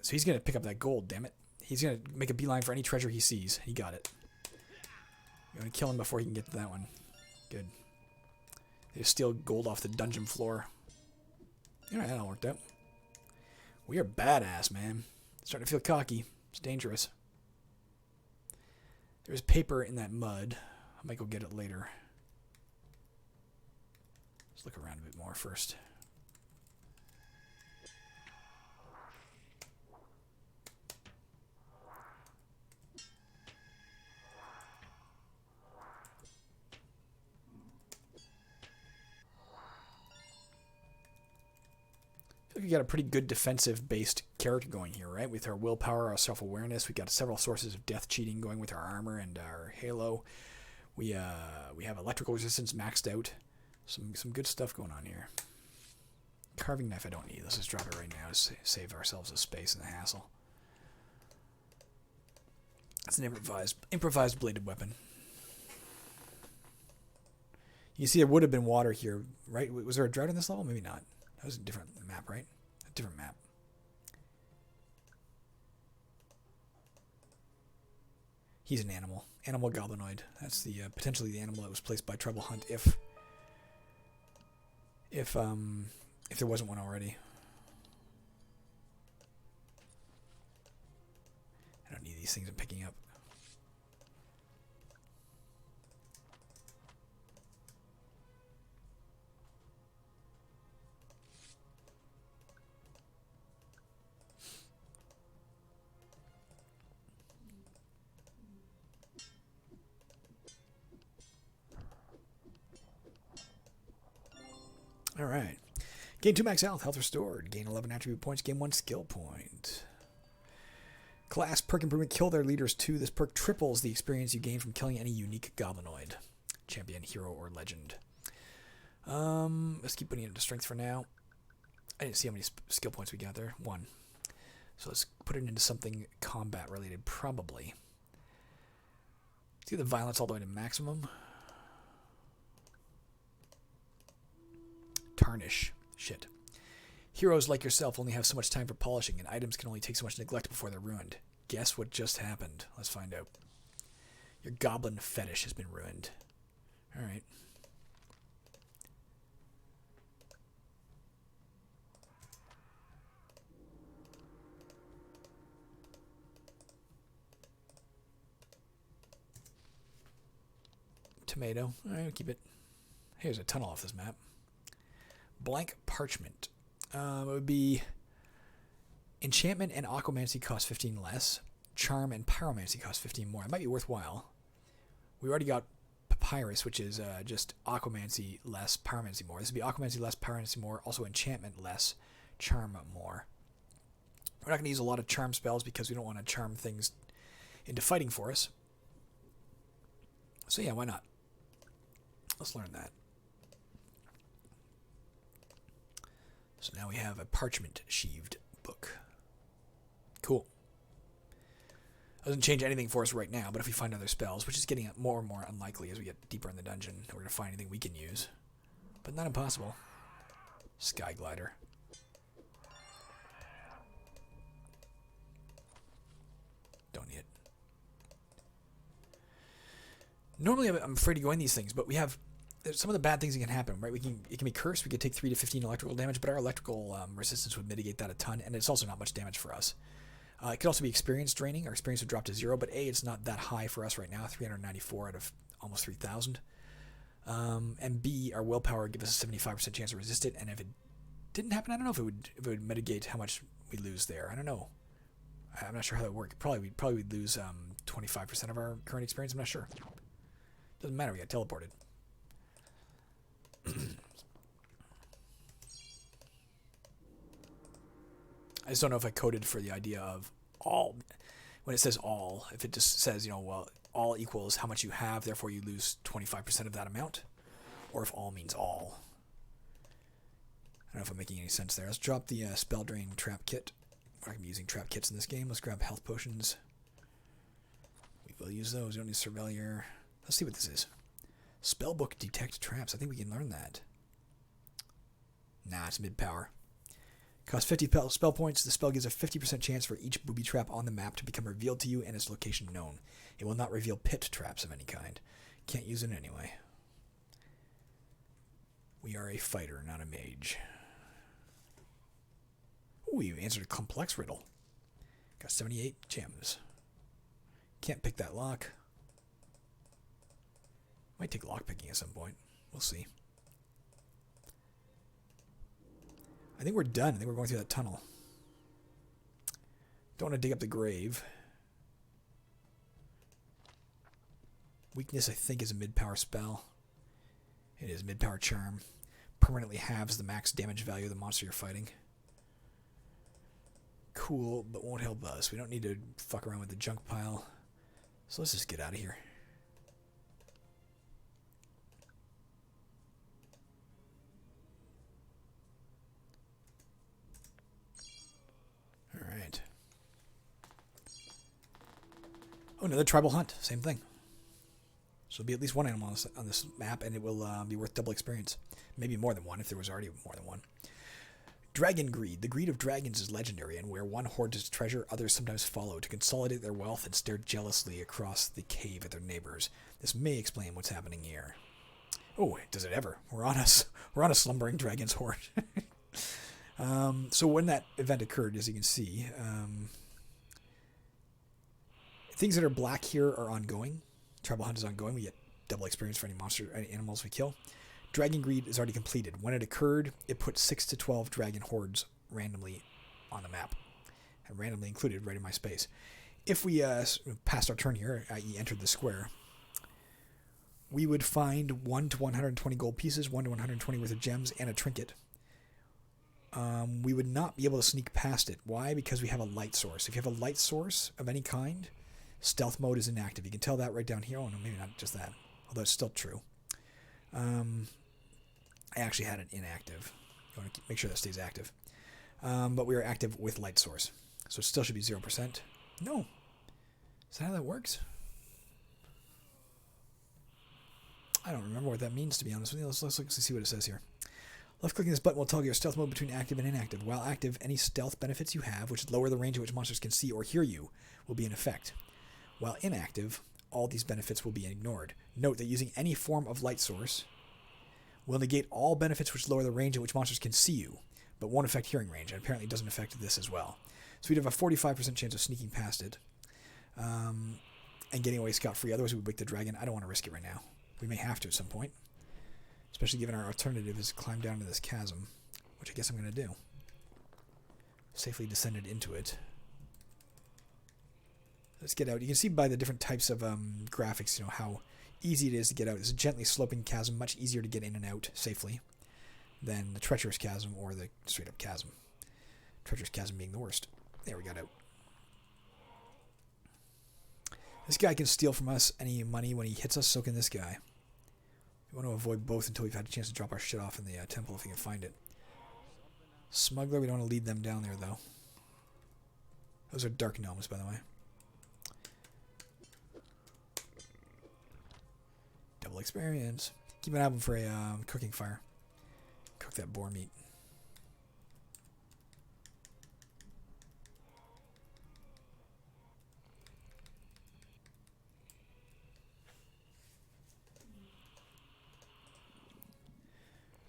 So he's going to pick up that gold, damn it. He's going to make a beeline for any treasure he sees. He got it. You're going to kill him before he can get to that one. Good. They just steal gold off the dungeon floor. Alright, that all worked out. We are badass, man. Starting to feel cocky. It's dangerous. There's paper in that mud. I might go get it later. Let's look around a bit more first. I feel like we got a pretty good defensive-based character going here, right? With our willpower, our self-awareness, we got several sources of death cheating going with our armor and our halo. We have electrical resistance maxed out. Some good stuff going on here. Carving knife I don't need. Let's just drop it right now to save ourselves the space and the hassle. That's an improvised bladed weapon. You see there would have been water here, right? Was there a drought in this level? Maybe not. That was a different map, right? A different map. He's an animal. Animal goblinoid. That's the potentially the animal that was placed by Trouble Hunt if there wasn't one already. I don't need these things I'm picking up. Alright. Gain 2 max health. Health restored. Gain 11 attribute points. Gain 1 skill point. Class perk improvement, kill their leaders too. This perk triples the experience you gain from killing any unique goblinoid. Champion, hero, or legend. Let's keep putting it into strength for now. I didn't see how many skill points we got there. 1. So let's put it into something combat related, probably. Let's get the violence all the way to maximum. Tarnish. Shit. Heroes like yourself only have so much time for polishing, and items can only take so much neglect before they're ruined. Guess what just happened? Let's find out. Your goblin fetish has been ruined. Alright. Tomato. Alright, we'll keep it. Here's a tunnel off this map. Blank parchment. It would be enchantment and aquamancy cost 15 less. Charm and pyromancy cost 15 more. It might be worthwhile. We already got papyrus, which is just aquamancy less, pyromancy more. This would be aquamancy less, pyromancy more. Also enchantment less, charm more. We're not going to use a lot of charm spells because we don't want to charm things into fighting for us. So yeah, why not? Let's learn that. So now we have a parchment-sheaved book. Cool. Doesn't change anything for us right now, but if we find other spells, which is getting more and more unlikely as we get deeper in the dungeon, we're going to find anything we can use. But not impossible. Sky Glider. Don't need it. Normally I'm afraid to go in these things, but we have some of the bad things that can happen, right? It can be cursed. We could take 3 to 15 electrical damage, but our electrical resistance would mitigate that a ton, and it's also not much damage for us. It could also be experience draining. Our experience would drop to 0, but A, it's not that high for us right now, 394 out of almost 3,000. And B, our willpower would give us a 75% chance to resist it, and if it didn't happen, I don't know if it would mitigate how much we lose there. I don't know. I'm not sure how that would work. Probably we'd lose 25% of our current experience. I'm not sure. Doesn't matter. We got teleported. I just don't know if I coded for the idea of all. When it says all, if it just says, well, all equals how much you have, therefore you lose 25% of that amount, or if all means all. I don't know if I'm making any sense there. Let's drop the spell drain trap kit. We're not going to be using trap kits in this game. Let's grab health potions. We will use those. We don't need Surveyor. Let's see what this is. Spellbook detect traps. I think we can learn that. Nah, it's mid-power. Costs 50 spell points. The spell gives a 50% chance for each booby trap on the map to become revealed to you and its location known. It will not reveal pit traps of any kind. Can't use it anyway. We are a fighter, not a mage. Ooh, you answered a complex riddle. Got 78 gems. Can't pick that lock. Might take lockpicking at some point. We'll see. I think we're done. I think we're going through that tunnel. Don't want to dig up the grave. Weakness, I think, is a mid-power spell. It is mid-power charm. Permanently halves the max damage value of the monster you're fighting. Cool, but won't help us. We don't need to fuck around with the junk pile. So let's just get out of here. Alright. Oh, another tribal hunt. Same thing. So there'll be at least one animal on this map, and it will be worth double experience. Maybe more than one, if there was already more than one. Dragon Greed. The greed of dragons is legendary, and where one hoards its treasure, others sometimes follow to consolidate their wealth and stare jealously across the cave at their neighbors. This may explain what's happening here. Oh, does it ever? We're on a slumbering dragon's horde. So when that event occurred, as you can see, things that are black here are ongoing. Tribal hunt is ongoing. We get double experience for any animals we kill. Dragon Greed is already completed. When it occurred, it put 6 to 12 dragon hordes randomly on the map. And randomly included right in my space. If we passed our turn here, i.e. entered the square, we would find 1 to 120 gold pieces, 1 to 120 worth of gems, and a trinket. we would not be able to sneak past it. Why? Because we have a light source. If you have a light source of any kind, stealth mode is inactive. You can tell that right down here. Oh, no, maybe not just that. Although it's still true. I actually had it inactive. You want to make sure that stays active. But we are active with light source. So it still should be 0%. No. Is that how that works? I don't remember what that means, to be honest with you. Let's look and see what it says here. Left-clicking this button will toggle your stealth mode between active and inactive. While active, any stealth benefits you have, which lower the range at which monsters can see or hear you, will be in effect. While inactive, all these benefits will be ignored. Note that using any form of light source will negate all benefits which lower the range at which monsters can see you, but won't affect hearing range, and apparently doesn't affect this as well. So we'd have a 45% chance of sneaking past it and getting away scot-free. Otherwise, we'd wake the dragon. I don't want to risk it right now. We may have to at some point, especially given our alternative is climb down to this chasm, which I guess I'm going to do. Safely descended into it. Let's get out. You can see by the different types of graphics, how easy it is to get out. It's a gently sloping chasm, much easier to get in and out safely than the treacherous chasm or the straight-up chasm. Treacherous chasm being the worst. There, we got out. This guy can steal from us any money when he hits us, so can this guy. We want to avoid both until we've had a chance to drop our shit off in the temple if we can find it. Smuggler, we don't want to lead them down there, though. Those are dark gnomes, by the way. Double experience. Keep an eye open for a cooking fire. Cook that boar meat.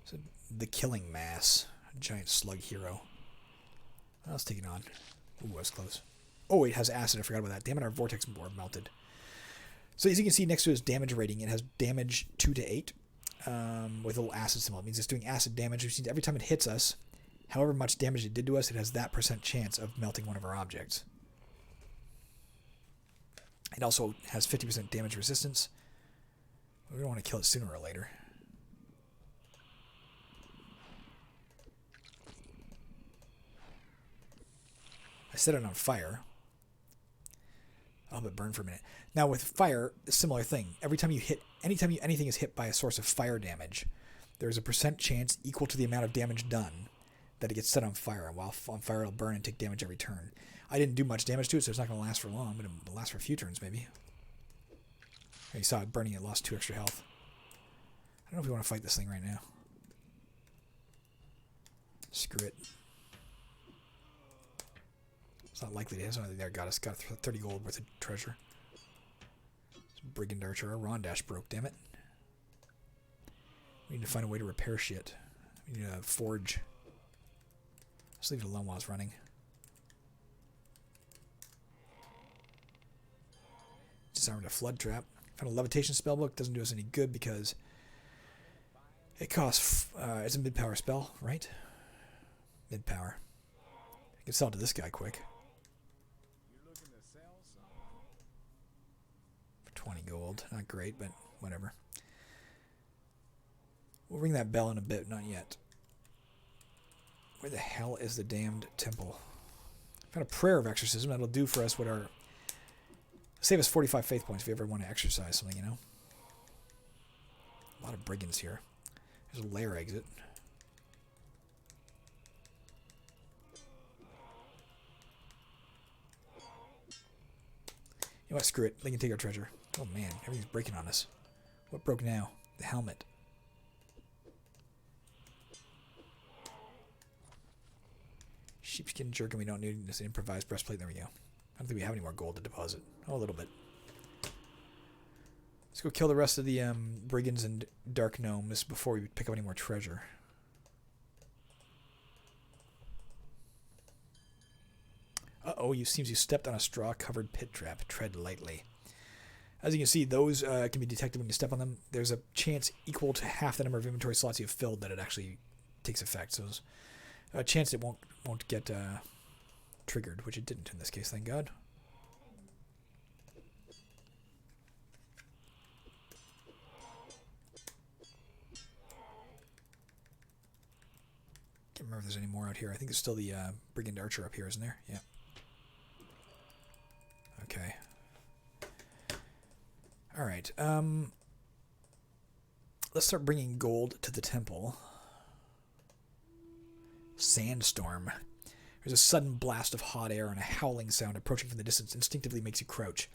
So the killing mass. Giant slug hero. Let's take it on. Ooh, that was close. Oh, it has acid. I forgot about that. Damn it, our vortex board melted. So as you can see next to its damage rating, it has damage 2 to 8 with a little acid symbol. It means it's doing acid damage, which means every time it hits us, however much damage it did to us, it has that % chance of melting one of our objects. It also has 50% damage resistance. We don't want to kill it sooner or later. I set it on fire. I'll have it burn for a minute. Now with fire, a similar thing. Every time you hit, anytime anything is hit by a source of fire damage, there's a % chance equal to the amount of damage done that it gets set on fire. And while on fire, it'll burn and take damage every turn. I didn't do much damage to it, so it's not going to last for long, but it'll last for a few turns maybe. You saw it burning, it lost 2 extra health. I don't know if we want to fight this thing right now. Screw it. It's not likely to hit something there. Got 30 gold worth of treasure. Brigand archer. Our Rondash broke, damn it. We need to find a way to repair shit. We need to forge. Just leave it alone while it's running. Disarmed a flood trap. Found a levitation spellbook. Doesn't do us any good because it costs. It's a mid-power spell, right? Mid-power. I can sell it to this guy quick. 20 gold. Not great, but whatever. We'll ring that bell in a bit. Not yet. Where the hell is the damned temple? Found a prayer of exorcism. That'll do for us what our... Save us 45 faith points if we ever want to exercise something, A lot of brigands here. There's a lair exit. You know what? Screw it. They can take our treasure. Oh man, everything's breaking on us. What broke now? The helmet. Sheepskin jerkin. We don't need this improvised breastplate. There we go. I don't think we have any more gold to deposit. Oh, a little bit. Let's go kill the rest of the brigands and dark gnomes before we pick up any more treasure. Uh-oh, it seems you stepped on a straw-covered pit trap. Tread lightly. As you can see, those can be detected when you step on them. There's a chance equal to half the number of inventory slots you've filled that it actually takes effect. So there's a chance it won't get triggered, which it didn't in this case, thank God. Can't remember if there's any more out here. I think there's still the Brigand Archer up here, isn't there? Yeah. Okay. Alright. Let's start bringing gold to the temple. Sandstorm. There's a sudden blast of hot air and a howling sound approaching from the distance instinctively makes you crouch.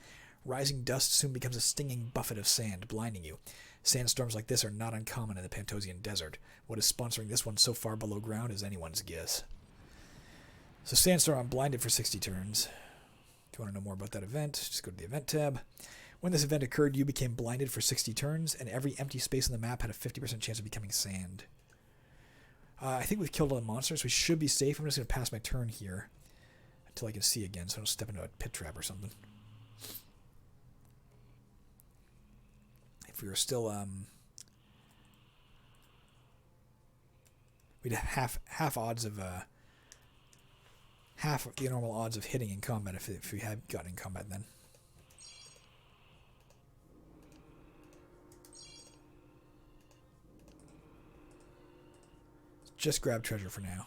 Rising dust soon becomes a stinging buffet of sand, blinding you. Sandstorms like this are not uncommon in the Pantosian Desert. What is sponsoring this one so far below ground is anyone's guess. So Sandstorm, I'm blinded for 60 turns. If you want to know more about that event, just go to the event tab. When this event occurred, you became blinded for 60 turns, and every empty space on the map had a 50% chance of becoming sand. I think we've killed all the monsters. We should be safe. I'm just going to pass my turn here until I can see again, so I don't step into a pit trap or something. If we were still, we'd have half odds of, half of the normal odds of hitting in combat if we had gotten in combat then. Just grab treasure for now.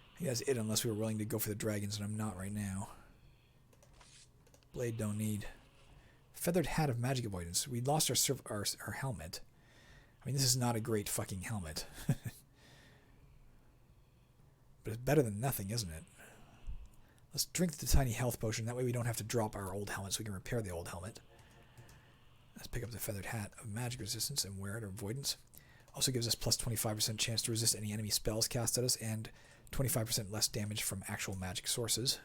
I think that's it unless we were willing to go for the dragons, and I'm not right now. Blade don't need. Feathered hat of magic avoidance. We lost our helmet. I mean, this is not a great fucking helmet. But it's better than nothing, isn't it? Let's drink the tiny health potion. That way we don't have to drop our old helmet so we can repair the old helmet. Let's pick up the feathered hat of magic resistance and wear it or avoidance. Also gives us plus 25% chance to resist any enemy spells cast at us and 25% less damage from actual magic sources.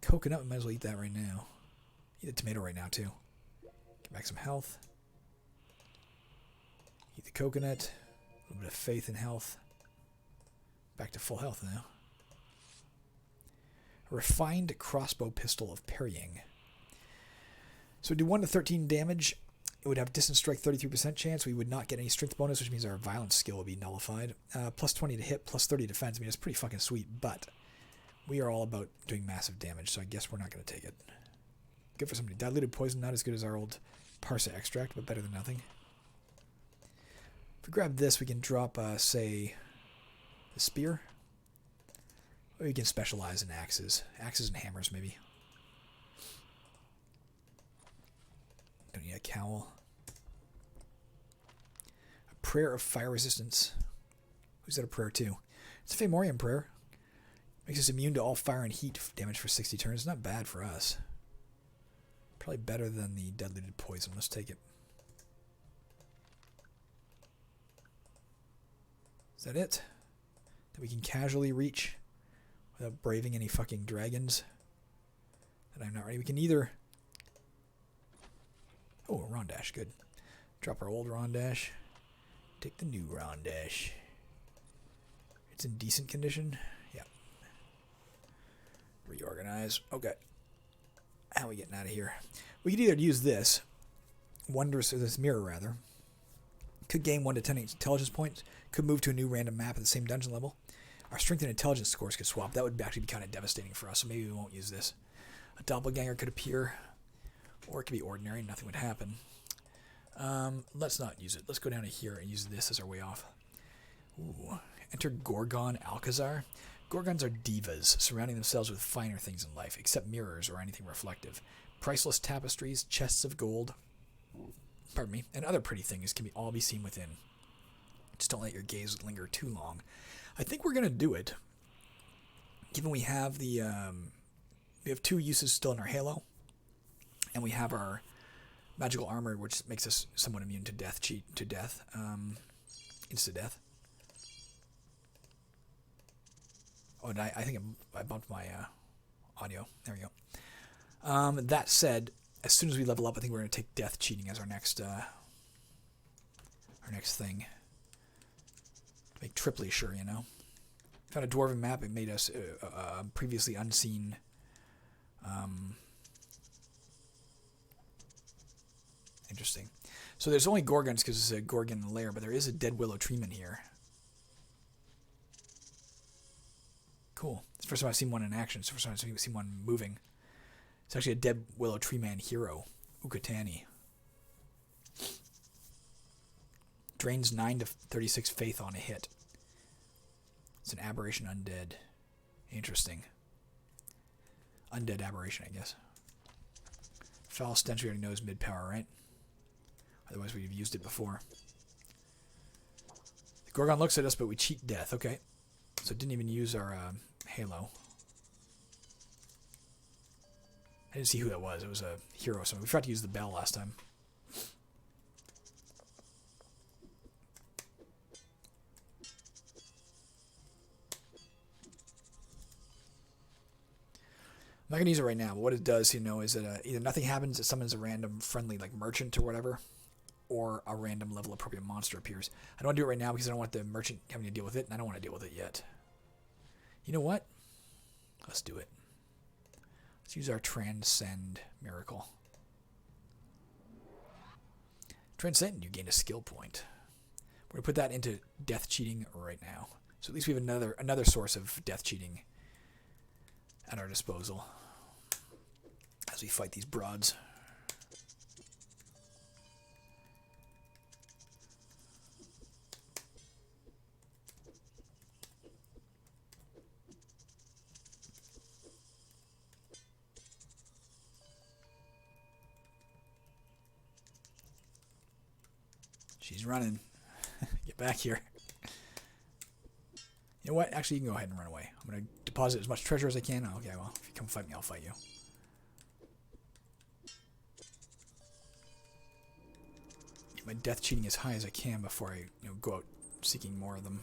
Coconut, we might as well eat that right now. Eat the tomato right now too. Get back some health. Eat the coconut. A little bit of faith in health. Back to full health now. A refined crossbow pistol of parrying. So we do 1 to 13 damage. It would have distance strike 33% chance. We would not get any strength bonus, which means our violence skill will be nullified. Plus 20 to hit, plus 30 defense. I mean, it's pretty fucking sweet, but we are all about doing massive damage, so I guess we're not going to take it. Good for somebody. Diluted poison, not as good as our old Parsa extract, but better than nothing. If we grab this, we can drop, say, the spear. Or we can specialize in axes. Axes and hammers, maybe. Don't need a cowl. A prayer of fire resistance. Who's that a prayer to? It's a Femorian prayer. Makes us immune to all fire and heat damage for 60 turns. It's not bad for us. Probably better than the diluted poison. Let's take it. Is that it? That we can casually reach without braving any fucking dragons? That I'm not ready. We can either... Oh, a Rondash, good. Drop our old Rondash. Take the new Rondash. It's in decent condition. Yeah. Reorganize. Okay. How are we getting out of here? We could either use this. Wondrous, or this mirror, rather. Could gain 1 to 10 intelligence points. Could move to a new random map at the same dungeon level. Our strength and intelligence scores could swap. That would actually be kind of devastating for us, so maybe we won't use this. A doppelganger could appear. Or it could be ordinary and nothing would happen. Let's not use it. Let's go down to here and use this as our way off. Ooh. Enter Gorgon Alcazar. Gorgons are divas, surrounding themselves with finer things in life, except mirrors or anything reflective. Priceless tapestries, chests of gold, pardon me, and other pretty things can all be seen within. Just don't let your gaze linger too long. I think we're going to do it. Given we have the... we have 2 uses still in our halo. And we have our magical armor, which makes us somewhat immune to death, insta-death. Oh, and I think I bumped my audio. There we go. That said, as soon as we level up, I think we're going to take death cheating as our next thing. To make triply sure, you know. Found a dwarven map. It made us previously unseen... Interesting. So there's only Gorgons because it's a Gorgon lair, but there is a dead willow treeman here. Cool. It's the first time I've seen one in action. It's the first time I've seen one moving. It's actually a dead Willow Tree Man hero, Ukatani. Drains 9 to 36 faith on a hit. It's an aberration undead. Interesting. Undead aberration, I guess. Foul stench we already know is mid-power, right? Otherwise we'd have used it before. The Gorgon looks at us, but we cheat death. Okay. So it didn't even use our halo. I didn't see who that was. It was a hero or something. We forgot to use the bell last time. I'm not going to use it right now, but what it does, is that either nothing happens, it summons a random friendly, like, merchant or whatever, or a random level appropriate monster appears. I don't want to do it right now because I don't want the merchant having to deal with it, and I don't want to deal with it yet. You know what? Let's do it. Let's use our Transcend Miracle. Transcend, you gain a skill point. We're going to put that into death cheating right now. So at least we have another source of death cheating at our disposal as we fight these broads. She's running. Get back here. You know what? Actually, you can go ahead and run away. I'm going to deposit as much treasure as I can. Okay, well, if you come fight me, I'll fight you. Get my death cheating as high as I can before I go out seeking more of them.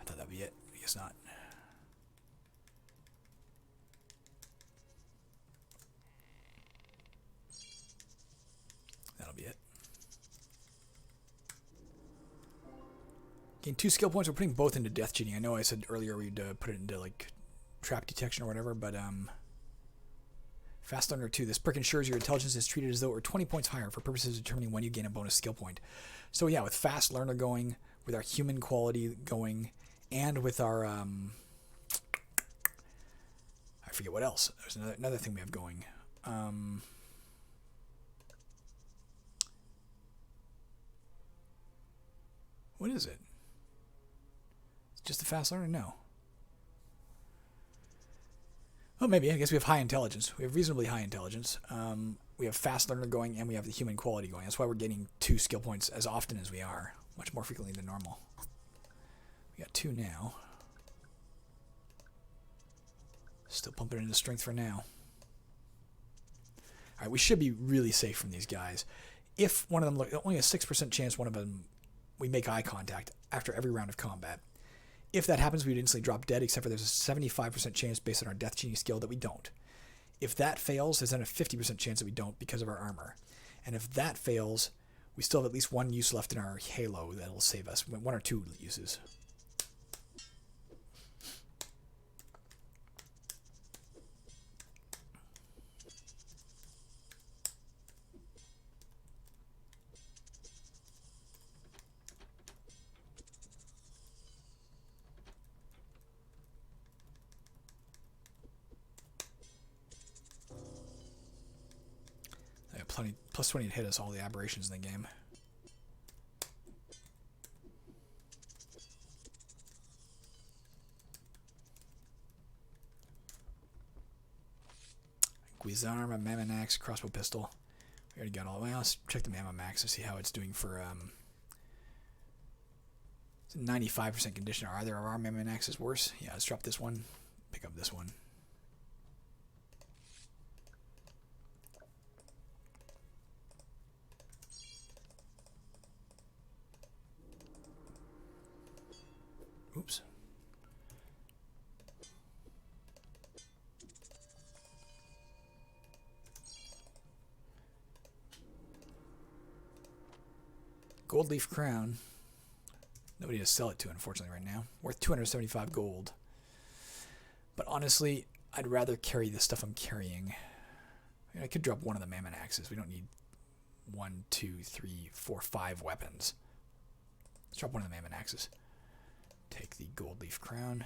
I thought that'd be it. I guess not. That'll be it. Gain 2 skill points. We're putting both into death cheating. I know I said earlier we'd put it into like trap detection or whatever, but Fast Learner 2. This perk ensures your intelligence is treated as though it were 20 points higher for purposes of determining when you gain a bonus skill point. So yeah, with Fast Learner going, with our human quality going, and with our I forget what else. There's another thing we have going. What is it? It's just the Fast Learner? No. Well, maybe. I guess we have high intelligence. We have reasonably high intelligence. We have Fast Learner going, and we have the human quality going. That's why we're getting 2 skill points as often as we are. Much more frequently than normal. We got 2 now. Still pumping into strength for now. Alright, we should be really safe from these guys. If one of them, only a 6% chance one of them, we make eye contact after every round of combat. If that happens, we would instantly drop dead, except for there's a 75% chance based on our death cheating skill that we don't. If that fails, there's then a 50% chance that we don't because of our armor. And if that fails, we still have at least 1 use left in our halo that will save us. 1 or 2 uses. Plus 20 to hit us all the aberrations in the game. Guizarm, a Mammon Axe, crossbow pistol. We already got all. Well, let's check the Mammon Axe to see how it's doing for. It's a 95% condition. Are either of our Mammon Axes worse? Yeah, let's drop this one. Pick up this one. Oops. Gold leaf crown. Nobody to sell it to, unfortunately, right now. Worth 275 gold. But honestly, I'd rather carry the stuff I'm carrying. I mean, I could drop one of the Mammon Axes. We don't need 1, 2, 3, 4, 5 weapons. Let's drop one of the Mammon Axes. Take the gold leaf crown.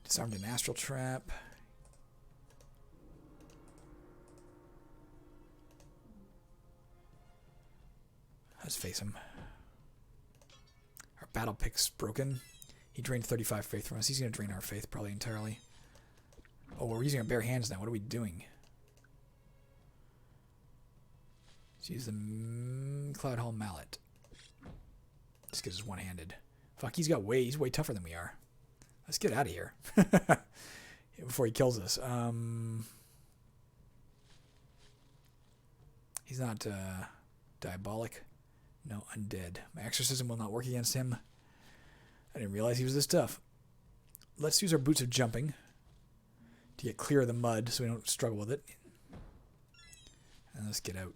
Disarmed an astral trap. Let's face him. Our battle pick's broken. He drained 35 faith from us. He's going to drain our faith probably entirely. Oh, we're using our bare hands now. What are we doing? Let's use the Cloud Hall Mallet. This guy's one-handed. Fuck, he's way tougher than we are. Let's get out of here. Before he kills us. He's not diabolic. No, undead. My exorcism will not work against him. I didn't realize he was this tough. Let's use our boots of jumping to get clear of the mud so we don't struggle with it. And let's get out.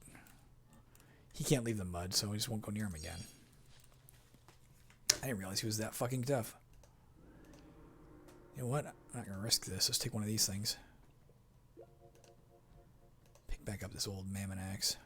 He can't leave the mud, so we just won't go near him again. I didn't realize he was that fucking tough. You know what? I'm not going to risk this. Let's take one of these things. Pick back up this old Mammon Axe.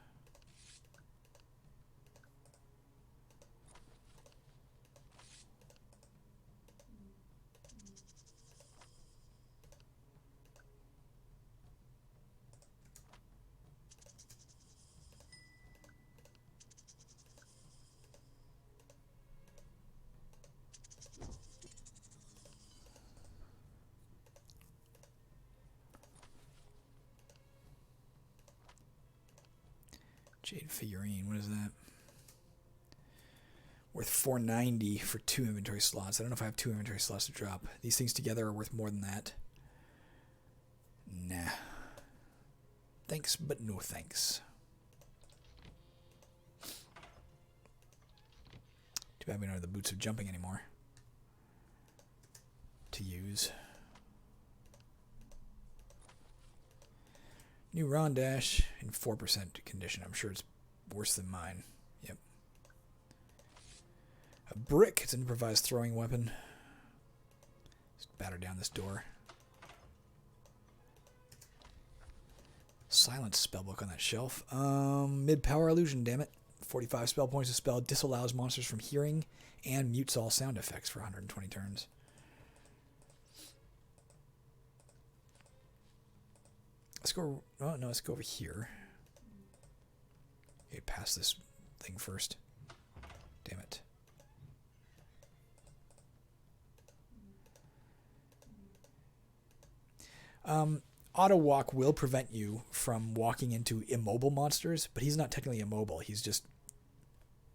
Jade figurine, what is that? Worth $490 for 2 inventory slots. I don't know if I have 2 inventory slots to drop. These things together are worth more than that. Nah. Thanks, but no thanks. Too bad we don't have the boots of jumping anymore to use. New Rondash in 4% condition. I'm sure it's worse than mine. Yep. A brick. It's an improvised throwing weapon. Just batter down this door. Silence spellbook on that shelf. Mid-power illusion, damn it. 45 spell points. A spell disallows monsters from hearing and mutes all sound effects for 120 turns. Let's go. Oh no, let's go over here. Okay, pass this thing first. Damn it. Auto walk will prevent you from walking into immobile monsters, but he's not technically immobile. He's just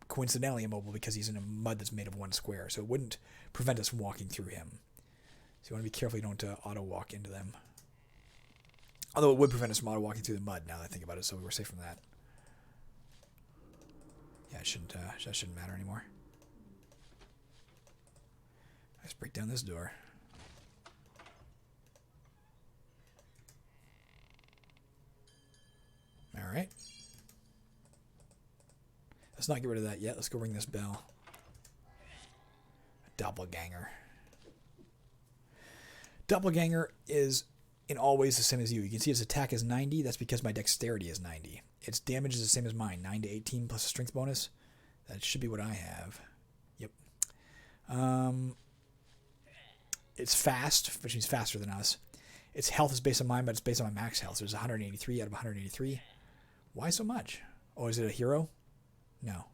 coincidentally immobile because he's in a mud that's made of 1 square. So it wouldn't prevent us from walking through him. So you want to be careful you don't auto walk into them. Although it would prevent us from auto walking through the mud now that I think about it, so we were safe from that. Yeah, that shouldn't matter anymore. Let's break down this door. Alright. Let's not get rid of that yet. Let's go ring this bell. A doppelganger. Doppelganger is in all ways the same as you. You can see its attack is 90. That's because my dexterity is 90. Its damage is the same as mine. 9 to 18 plus a strength bonus. That should be what I have. Yep. It's fast, which means faster than us. Its health is based on mine, but it's based on my max health. So it's 183 out of 183. Why so much? Oh, is it a hero? No.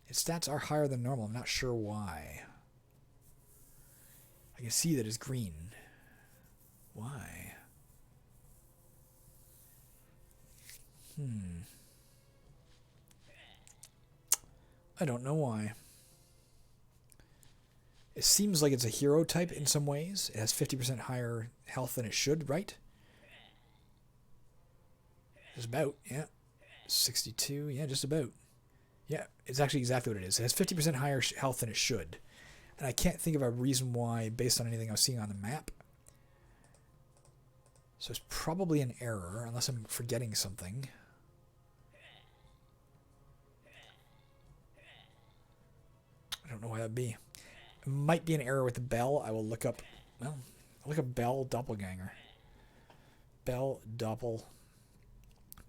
Its stats are higher than normal. I'm not sure why. I can see that it's green. Why? I don't know why. It seems like it's a hero type in some ways. It has 50% higher health than it should, right? Just about, yeah. 62, yeah, just about. Yeah, it's actually exactly what it is. It has 50% higher health than it should. And I can't think of a reason why, based on anything I was seeing on the map, So it's probably an error, unless I'm forgetting something. I don't know why that'd be. It might be an error with the bell. I will look up, well, I'll look up bell doppelganger. Bell doppel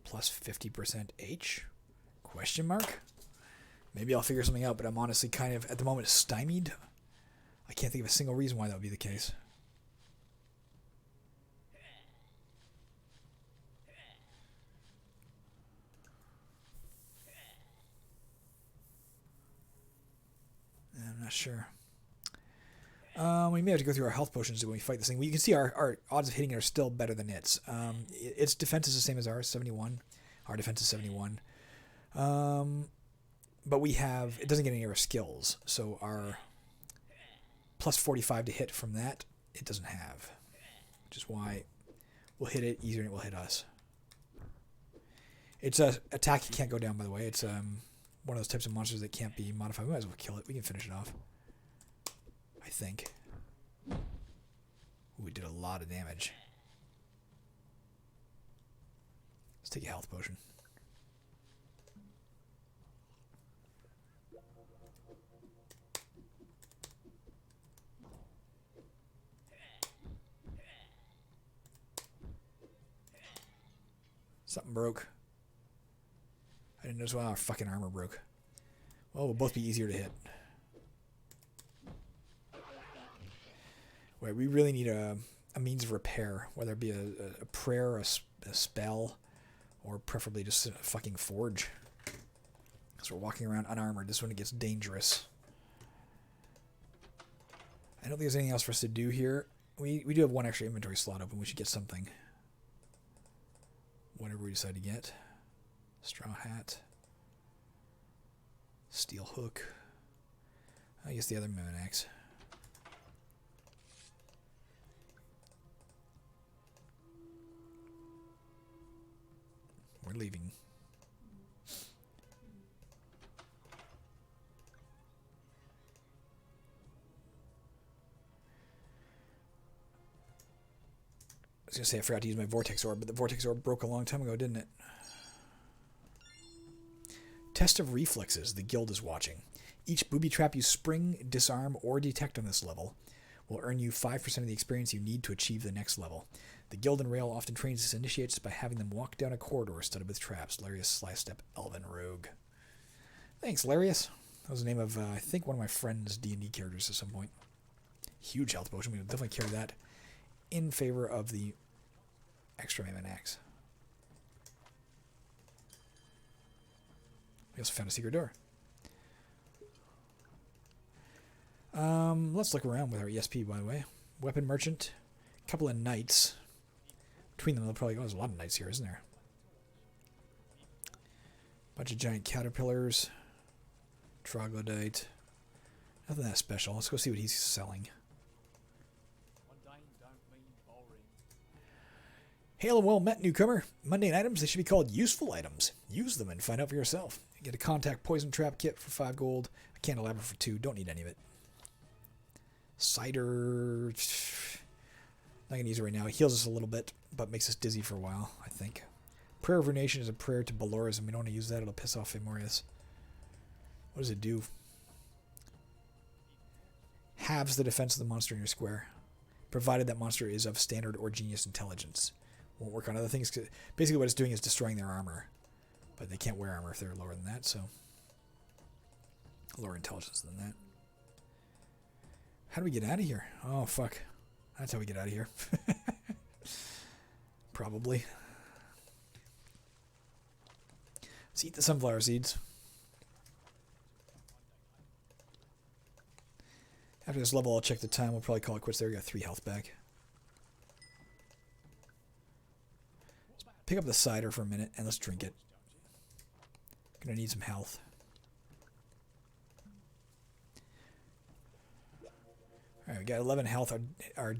plus 50% H? Question mark? Maybe I'll figure something out, but I'm honestly kind of, at the moment, stymied. I can't think of a single reason why that would be the case. I'm not sure. We may have to go through our health potions when we fight this thing. Well, you can see our odds of hitting it are still better than its. Its defense is the same as ours, 71. Our defense is 71. But we have... It doesn't get any of our skills. So our plus 45 to hit from that, it doesn't have. Which is why we'll hit it easier than it will hit us. Its attack can't go down, by the way. It's one of those types of monsters that can't be modified. We might as well kill it. We can finish it off. I think. Ooh, we did a lot of damage. Let's take a health potion. Something broke. I didn't notice why our fucking armor broke. Well, we'll both be easier to hit. Wait, we really need a means of repair, whether it be a prayer, a spell, or preferably just a fucking forge. Because we're walking around unarmored. This is when it gets dangerous. I don't think there's anything else for us to do here. We do have one extra inventory slot open. We should get something. Whatever we decide to get. Straw hat. Steel hook. I guess the other moon axe. We're leaving. I was going to say I forgot to use my vortex orb, but the vortex orb broke a long time ago, didn't it? Test of reflexes. The guild is watching. Each booby trap you spring, disarm, or detect on this level will earn you 5% of the experience you need to achieve the next level. The guild and rail often trains its initiates by having them walk down a corridor studded with traps. Larius, Slystep, Elven Rogue. Thanks, Larius. That was the name of, I think, one of my friend's D&D characters at some point. Huge health potion. We will definitely carry that in favor of the extra mammoth axe. We also found a secret door. Let's look around with our ESP, by the way. Weapon merchant. A couple of knights. Between them, they'll probably go. There's a lot of knights here, isn't there? Bunch of giant caterpillars. Troglodyte. Nothing that special. Let's go see what he's selling. Hail and well met, newcomer. Mundane items, they should be called useful items. Use them and find out for yourself. Get a contact poison trap kit for 5 gold. A candelabra for 2. Don't need any of it. Cider. Not going to use it right now. It heals us a little bit, but makes us dizzy for a while, I think. Prayer of Ruination is a prayer to Balorism. We don't want to use that. It'll piss off Femorius. What does it do? Halves the defense of the monster in your square, provided that monster is of standard or genius intelligence. Won't work on other things. Basically what it's doing is destroying their armor. But they can't wear armor if they're lower than that, so... Lower intelligence than that. How do we get out of here? Oh, fuck. That's how we get out of here. Probably. Let's eat the sunflower seeds. After this level, I'll check the time. We'll probably call it quits there. We got 3 health back. Let's pick up the cider for a minute and let's drink it. Gonna need some health. Alright, we got 11 health. Our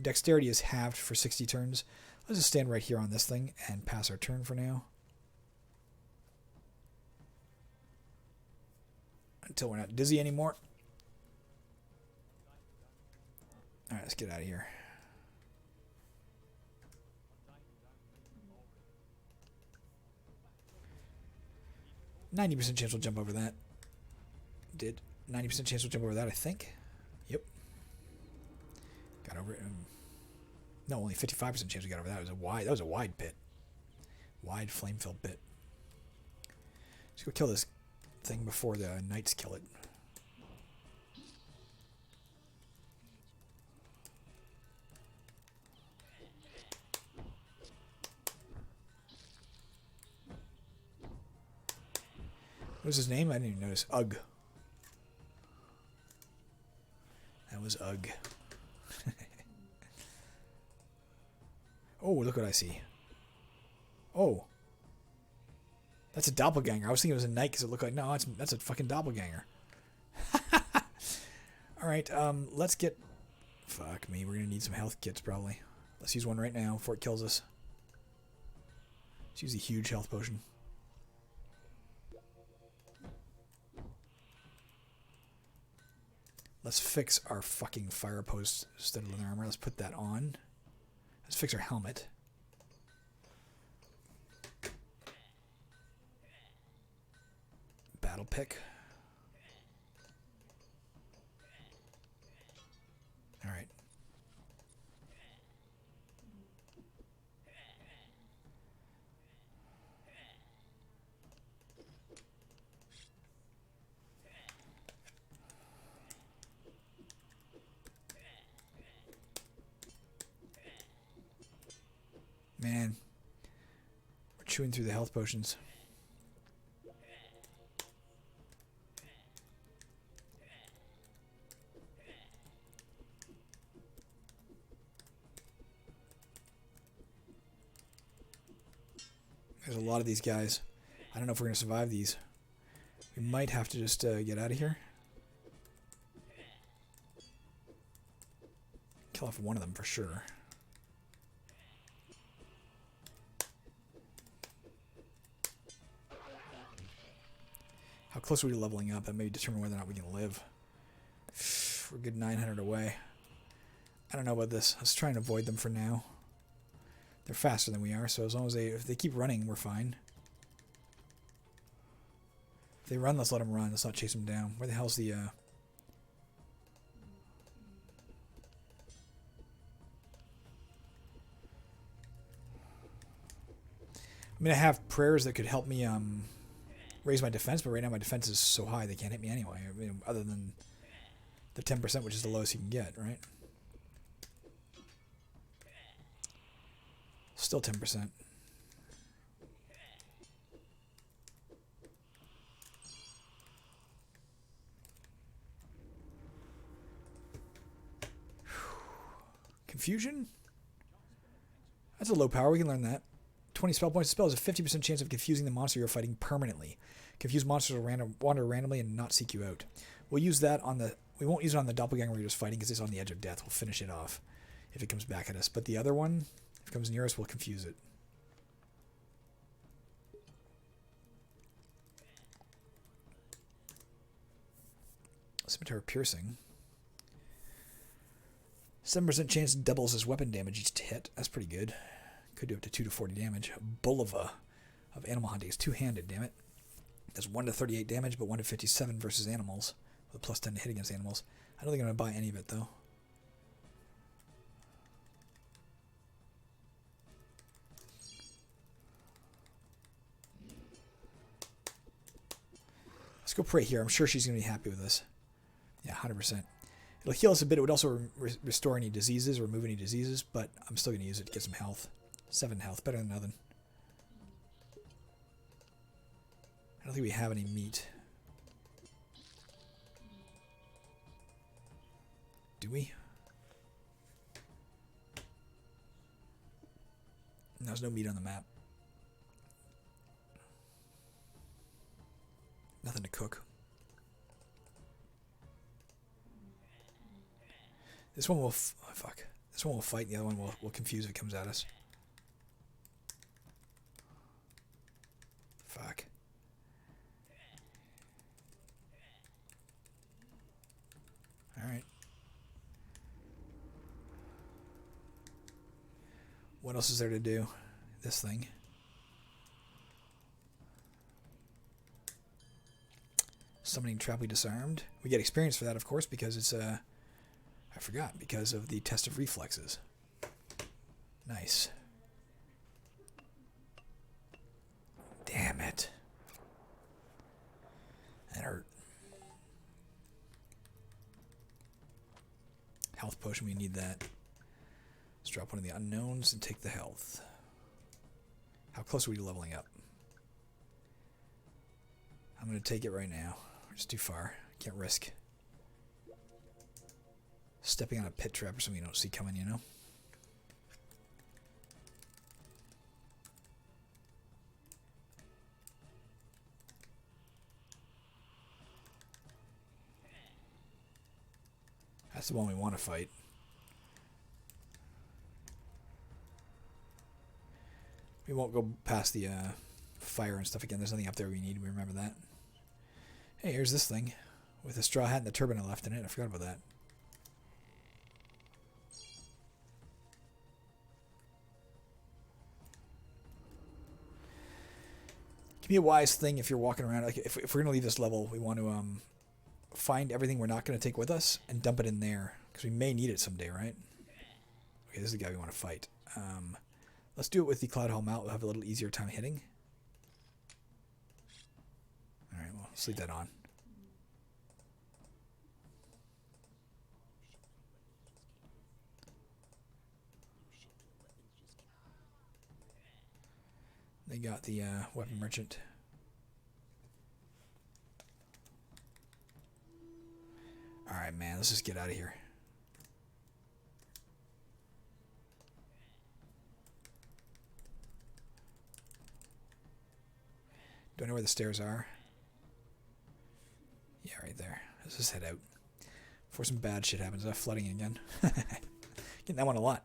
dexterity is halved for 60 turns. Let's just stand right here on this thing and pass our turn for now. Until we're not dizzy anymore. Alright, let's get out of here. 90% chance we'll jump over that. Did 90% chance we'll jump over that, I think. Yep. Got over it. No, only 55% chance we got over that. That was a wide pit. Wide flame-filled pit. Let's go kill this thing before the knights kill it. What was his name? I didn't even notice. Ugg. That was Ugg. Oh, look what I see. Oh. That's a doppelganger. I was thinking it was a knight because it looked like... No, that's a fucking doppelganger. Alright, let's get... Fuck me, we're going to need some health kits probably. Let's use one right now before it kills us. Let's use a huge health potion. Let's fix our fucking fire post studded leather armor. Let's put that on. Let's fix our helmet. Battle pick. Alright. Man, we're chewing through the health potions. There's a lot of these guys. I don't know if we're going to survive these. We might have to just get out of here. Kill off one of them for sure. How close are we to leveling up? That may determine whether or not we can live. We're a good 900 away. I don't know about this. Let's try and avoid them for now. They're faster than we are, so as long as if they keep running, we're fine. If they run, let's let them run. Let's not chase them down. Where the hell's the... I mean, I have prayers that could help me raise my defense, but right now my defense is so high they can't hit me anyway. I mean, other than the 10%, which is the lowest you can get, right? Still 10%. Confusion? That's a low power. We can learn that. 20 spell points. A spell is a 50% chance of confusing the monster you're fighting permanently. Confused monsters will wander randomly and not seek you out. We'll use that on the... We won't use it on the doppelganger we're just fighting because it's on the edge of death. We'll finish it off if it comes back at us. But the other one, if it comes near us, we'll confuse it. Scimitar piercing. 7% chance doubles his weapon damage each hit. That's pretty good. Could do up to 2 to 40 damage. Bulova of animal hunting is two-handed, damn it. Does 1 to 38 damage, but 1 to 57 versus animals. With a plus 10 to hit against animals. I don't think I'm going to buy any of it, though. Let's go pray here. I'm sure she's going to be happy with us. Yeah, 100%. It'll heal us a bit. It would also restore any diseases, or remove any diseases, but I'm still going to use it to get some health. 7 health, better than nothing. I don't think we have any meat. Do we? There's no meat on the map. Nothing to cook. This one will... oh, fuck. This one will fight, and the other one will confuse if it comes at us. Fuck. Alright. What else is there to do? This thing. Summoning trap we disarmed. We get experience for that, of course, because it's I forgot, because of the test of reflexes. Nice. Damn it. That hurt. Health potion, we need that. Let's drop one of the unknowns and take the health. How close are we to leveling up? I'm going to take it right now. It's too far. Can't risk stepping on a pit trap or something you don't see coming, you know? That's the one we want to fight. We won't go past the fire and stuff again. There's nothing up there we need. We remember that. Hey, here's this thing with a straw hat and the turban I left in it. I forgot about that. Can be a wise thing if you're walking around. Like if we're gonna leave this level, we want to find everything we're not gonna take with us and dump it in there because we may need it someday, right? Okay, this is the guy we want to fight. Let's do it with the Cloud Hall mount. We'll have a little easier time hitting. Alright, well, let's leave that on. They got the weapon merchant. Alright, man, let's just get out of here. Do I know where the stairs are? Yeah, right there. Let's just head out. Before some bad shit happens. Flooding again. Getting that one a lot.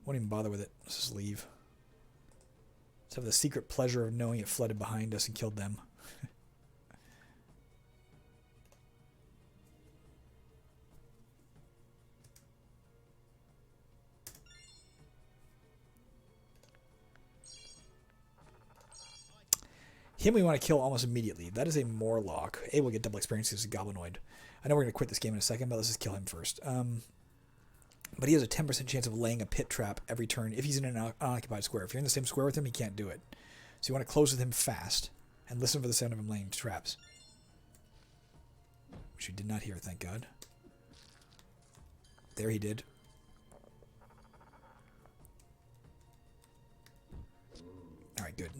Won't even bother with it. Let's just leave. Let's have the secret pleasure of knowing it flooded behind us and killed them. Him we want to kill almost immediately. That is a Morlock. A, we'll get double experience as a Goblinoid. I know we're going to quit this game in a second, but let's just kill him first. But he has a 10% chance of laying a pit trap every turn if he's in an unoccupied square. If you're in the same square with him, he can't do it. So you want to close with him fast and listen for the sound of him laying traps. Which we did not hear, thank God. There he did. Alright, good.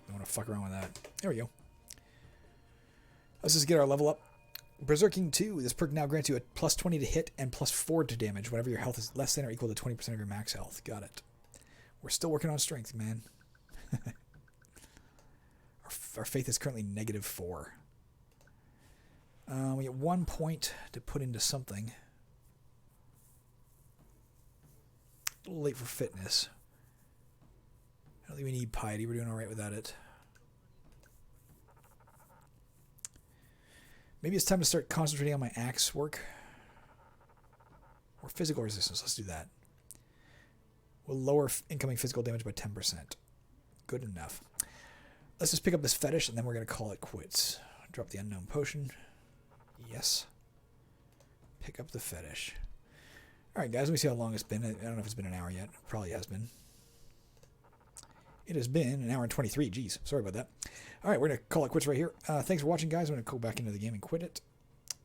Don't want to fuck around with that. There we go. Let's just get our level up. Berserking 2. This perk now grants you a plus 20 to hit and plus 4 to damage whenever your health is less than or equal to 20% of your max health. Got it. We're still working on strength, man. our faith is currently -4. We get 1 point to put into something. A little late for fitness. I don't think we need piety. We're doing alright without it. Maybe it's time to start concentrating on my axe work. Or physical resistance. Let's do that. We'll lower incoming physical damage by 10%. Good enough. Let's just pick up this fetish and then we're going to call it quits. Drop the unknown potion. Yes. Pick up the fetish. Alright guys, let me see how long it's been. I don't know if it's been an hour yet. It probably has been. It has been an hour and 23. Jeez, sorry about that. Alright, we're going to call it quits right here. Thanks for watching, guys. I'm going to go back into the game and quit it.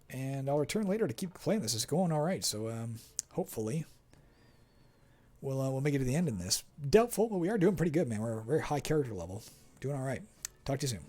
And I'll return later to keep playing this. It's going alright, so hopefully we'll make it to the end in this. Doubtful, but we are doing pretty good, man. We're a very high character level. Doing alright. Talk to you soon.